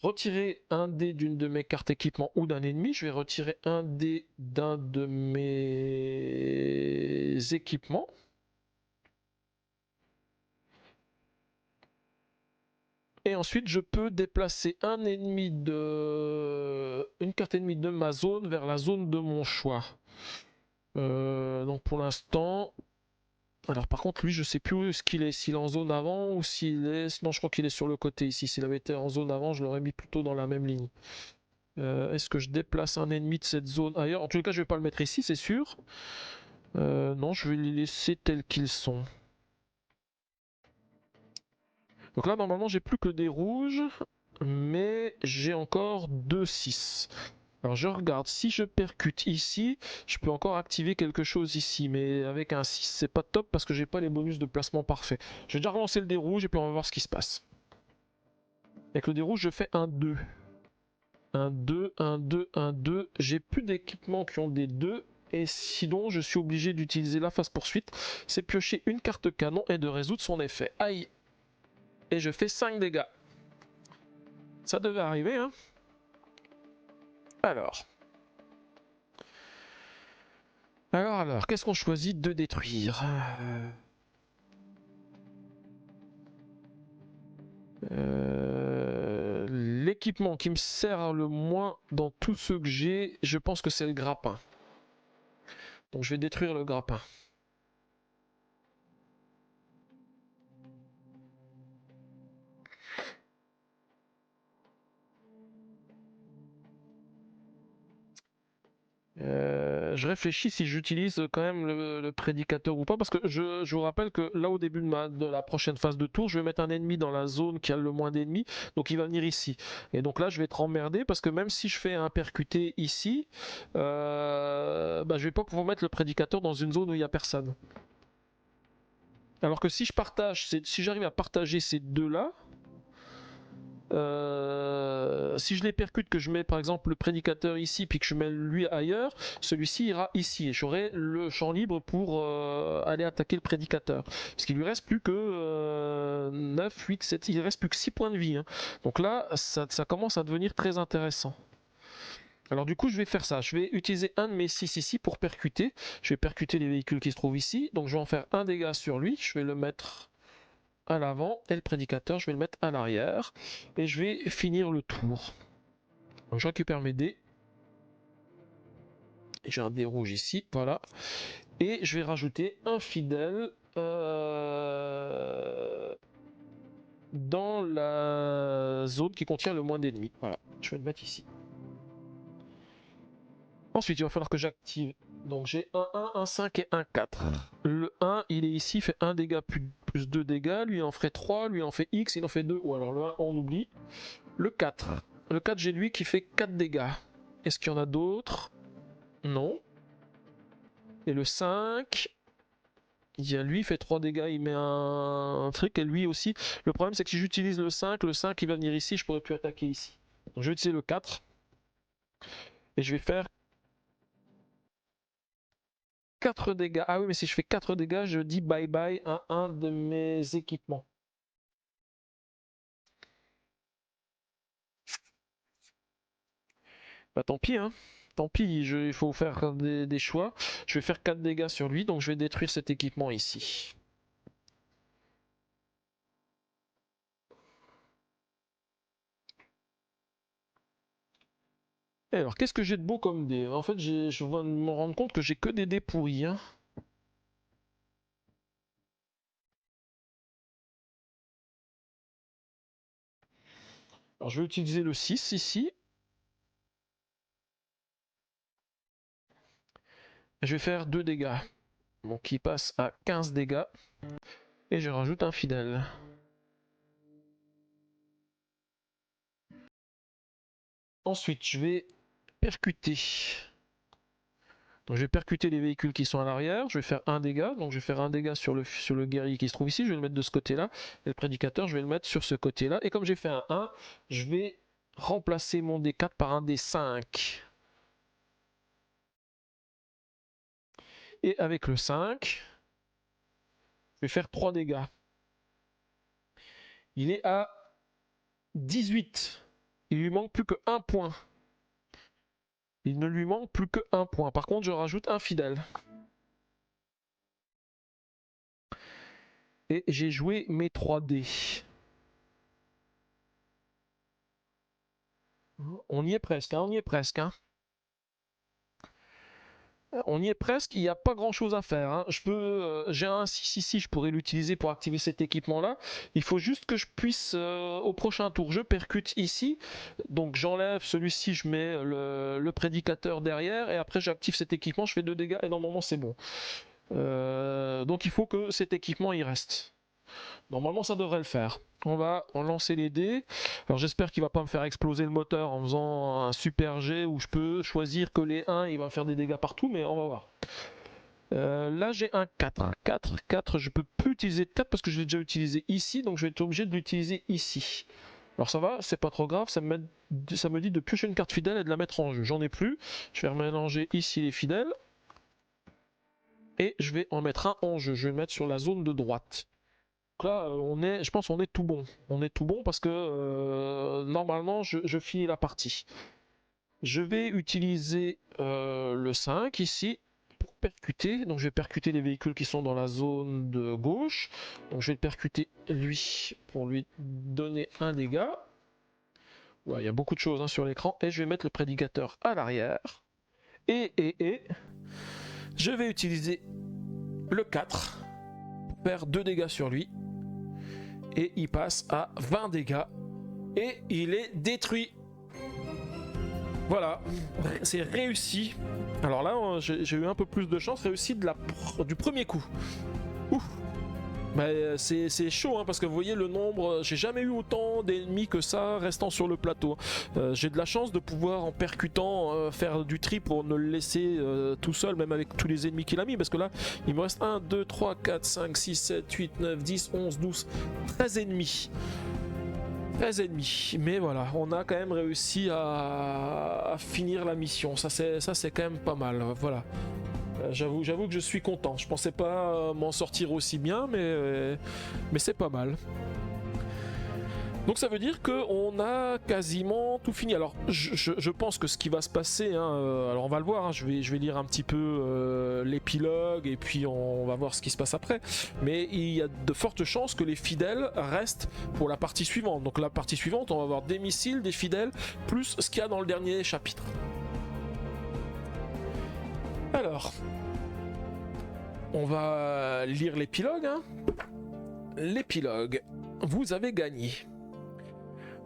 retirer un dé d'une de mes cartes équipement ou d'un ennemi. Je vais retirer un dé d'un de mes équipements. Et ensuite, je peux déplacer une carte ennemie de ma zone vers la zone de mon choix. Donc pour l'instant... Alors par contre, lui, je sais plus où est-ce qu'il est. S'il est en zone avant ou s'il est... Non, je crois qu'il est sur le côté ici. S'il avait été en zone avant, je l'aurais mis plutôt dans la même ligne. Est-ce que je déplace un ennemi de cette zone ailleurs? En tout cas, je vais pas le mettre ici, c'est sûr. Non, je vais les laisser tels qu'ils sont. Donc là, normalement, j'ai plus que des rouges, mais j'ai encore 2 6. Alors je regarde, si je percute ici, je peux encore activer quelque chose ici, mais avec un 6, c'est pas top parce que j'ai pas les bonus de placement parfait. Je vais déjà relancer le dé rouge et puis on va voir ce qui se passe. Avec le dé rouge, je fais un 2. Un 2, un 2, un 2. J'ai plus d'équipements qui ont des 2. Et sinon, je suis obligé d'utiliser la phase poursuite. C'est piocher une carte canon et de résoudre son effet. Aïe! Et je fais 5 dégâts. Ça devait arriver, hein? Alors. Qu'est-ce qu'on choisit de détruire? L'équipement qui me sert le moins dans tous ceux que j'ai, je pense que c'est le grappin. Donc je vais détruire le grappin. Je réfléchis si j'utilise quand même le prédicateur ou pas, parce que je vous rappelle que là au début de la prochaine phase de tour, je vais mettre un ennemi dans la zone qui a le moins d'ennemis, donc il va venir ici. Et donc là je vais être emmerdé, parce que même si je fais un percuté ici, bah, je vais pas pouvoir mettre le prédicateur dans une zone où il n'y a personne. Alors que si si j'arrive à partager ces deux-là, si je les percute, que je mets par exemple le prédicateur ici, puis que je mets lui ailleurs, celui-ci ira ici et j'aurai le champ libre pour aller attaquer le prédicateur. Parce qu'il lui reste plus que 9, 8, 7, il reste plus que 6 points de vie, hein. Donc là, ça commence à devenir très intéressant. Alors du coup, je vais faire ça. Je vais utiliser un de mes 6 ici pour percuter. Je vais percuter les véhicules qui se trouvent ici. Donc je vais en faire un dégât sur lui. Je vais le mettre à l'avant et le prédicateur, je vais le mettre à l'arrière et je vais finir le tour. Donc je récupère mes dés. J'ai un dé rouge ici, voilà. Et je vais rajouter un fidèle dans la zone qui contient le moins d'ennemis. Voilà, je vais le mettre ici. Ensuite, il va falloir que j'active. Donc j'ai un 1, un 5 et un 4. Le 1, il est ici, fait 1 dégât plus 2 dégâts. Lui, il en ferait 3. Lui, il en fait X, il en fait 2. Ou alors le 1, on oublie. Le 4. Le 4, j'ai lui qui fait 4 dégâts. Est-ce qu'il y en a d'autres? Non. Et le 5, il y a lui, il fait 3 dégâts, il met un truc, et lui aussi. Le problème, c'est que si j'utilise le 5 il va venir ici, je pourrais plus attaquer ici. Donc je vais utiliser le 4. Et je vais faire 4 dégâts. Ah oui, mais si je fais 4 dégâts, je dis bye bye à un de mes équipements. Bah tant pis, hein. Tant pis, il faut faire des choix. Je vais faire 4 dégâts sur lui, donc je vais détruire cet équipement ici. Et alors, qu'est-ce que j'ai de beau comme dés? En fait, je viens de me rendre compte que j'ai que des dés pourris, hein. Alors, je vais utiliser le 6 ici. Je vais faire 2 dégâts. Donc, il passe à 15 dégâts. Et je rajoute un fidèle. Ensuite, je vais percuter. Donc, je vais percuter les véhicules qui sont à l'arrière. Je vais faire un dégât. Donc, je vais faire un dégât sur le guerrier qui se trouve ici. Je vais le mettre de ce côté-là. Et le prédicateur, je vais le mettre sur ce côté-là. Et comme j'ai fait un 1, je vais remplacer mon D4 par un D5. Et avec le 5, je vais faire 3 dégâts. Il est à 18. Il lui manque plus que 1 point. Il ne lui manque plus que 1 point. Par contre, je rajoute un fidèle. Et j'ai joué mes 3 dés. On y est presque, hein, on y est presque, hein. On y est presque, il n'y a pas grand chose à faire, hein. J'ai un 6 ici, je pourrais l'utiliser pour activer cet équipement-là. Il faut juste que je puisse, au prochain tour, je percute ici. Donc j'enlève celui-ci, je mets le prédicateur derrière, et après j'active cet équipement, je fais 2 dégâts, et normalement c'est bon. Donc il faut que cet équipement y reste. Normalement, ça devrait le faire. On va lancer les dés. Alors j'espère qu'il va pas me faire exploser le moteur en faisant un super jet où je peux choisir que les 1, il va faire des dégâts partout, mais on va voir. Là j'ai un 4. 4, je peux plus utiliser de 4 parce que je l'ai déjà utilisé ici, donc je vais être obligé de l'utiliser ici. Alors ça va, c'est pas trop grave, ça me dit de piocher une carte fidèle et de la mettre en jeu. J'en ai plus, je vais remélanger ici les fidèles. Et je vais en mettre un en jeu, je vais le mettre sur la zone de droite. Donc là, je pense qu'on est tout bon. On est tout bon parce que normalement, je finis la partie. Je vais utiliser le 5 ici pour percuter. Donc je vais percuter les véhicules qui sont dans la zone de gauche. Donc je vais le percuter lui pour lui donner un dégât. Ouais, il y a beaucoup de choses, hein, sur l'écran. Et je vais mettre le prédicateur à l'arrière. Et je vais utiliser le 4 pour faire 2 dégâts sur lui. Et il passe à 20 dégâts. Et il est détruit. Voilà, c'est réussi. Alors là, j'ai eu un peu plus de chance, réussi du premier coup. Ouf. C'est chaud hein, parce que vous voyez le nombre, j'ai jamais eu autant d'ennemis que ça restant sur le plateau. J'ai de la chance de pouvoir en percutant faire du tri pour ne le laisser tout seul, même avec tous les ennemis qu'il a mis, parce que là il me reste 1, 2, 3, 4, 5, 6, 7, 8, 9, 10, 11, 12, 13 ennemis. 13 ennemis, mais voilà, on a quand même réussi à finir la mission, ça c'est quand même pas mal, voilà. J'avoue que je suis content. Je pensais pas m'en sortir aussi bien, mais c'est pas mal. Donc ça veut dire qu'on a quasiment tout fini. Alors je pense que ce qui va se passer, hein, alors on va le voir, hein, je vais lire un petit peu l'épilogue et puis on va voir ce qui se passe après. Mais il y a de fortes chances que les fidèles restent pour la partie suivante. Donc la partie suivante, on va avoir des missiles, des fidèles, plus ce qu'il y a dans le dernier chapitre. Alors, on va lire l'épilogue. Hein. L'épilogue. Vous avez gagné.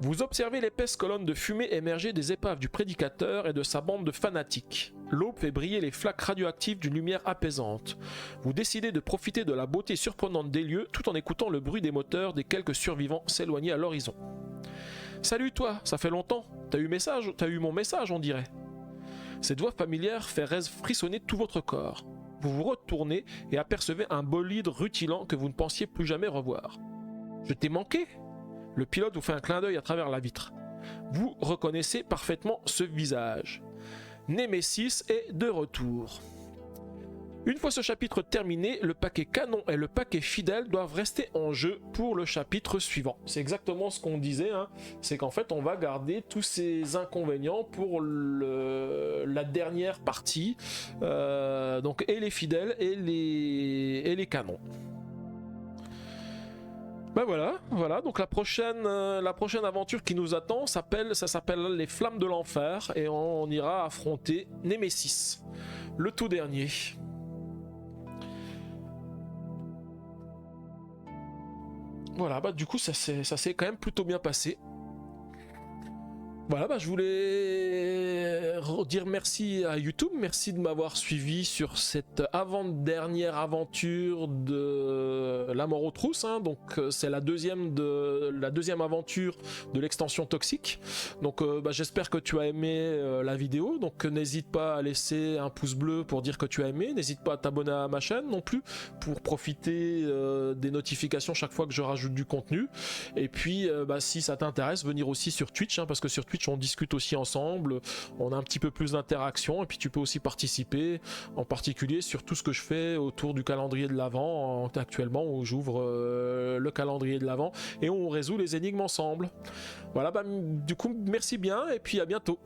Vous observez l'épaisse colonne de fumée émerger des épaves du prédicateur et de sa bande de fanatiques. L'aube fait briller les flaques radioactives d'une lumière apaisante. Vous décidez de profiter de la beauté surprenante des lieux tout en écoutant le bruit des moteurs des quelques survivants s'éloigner à l'horizon. Salut toi, ça fait longtemps. T'as eu mon message, on dirait. Cette voix familière fait frissonner tout votre corps. Vous vous retournez et apercevez un bolide rutilant que vous ne pensiez plus jamais revoir. Je t'ai manqué ? Le pilote vous fait un clin d'œil à travers la vitre. Vous reconnaissez parfaitement ce visage. Nemesis est de retour. Une fois ce chapitre terminé, le paquet canon et le paquet fidèle doivent rester en jeu pour le chapitre suivant. C'est exactement ce qu'on disait, hein. C'est qu'en fait on va garder tous ces inconvénients pour la dernière partie, donc et les fidèles et les canons. Ben voilà, donc la prochaine aventure qui nous attend ça s'appelle les Flammes de l'Enfer et on ira affronter Nemesis, le tout dernier. Voilà, bah du coup ça s'est quand même plutôt bien passé. Voilà, bah je voulais dire merci à YouTube, merci de m'avoir suivi sur cette avant-dernière aventure de La Mort aux Trousses, hein. Donc c'est la deuxième aventure de l'extension toxique. Donc bah, j'espère que tu as aimé la vidéo, donc n'hésite pas à laisser un pouce bleu pour dire que tu as aimé, n'hésite pas à t'abonner à ma chaîne non plus pour profiter des notifications chaque fois que je rajoute du contenu. Et puis bah, si ça t'intéresse, venir aussi sur Twitch, hein, parce que sur Twitch on discute aussi ensemble, on a un petit peu plus d'interaction et puis tu peux aussi participer en particulier sur tout ce que je fais autour du calendrier de l'Avent actuellement où j'ouvre le calendrier de l'Avent et on résout les énigmes ensemble. Voilà, bah, du coup merci bien et puis à bientôt.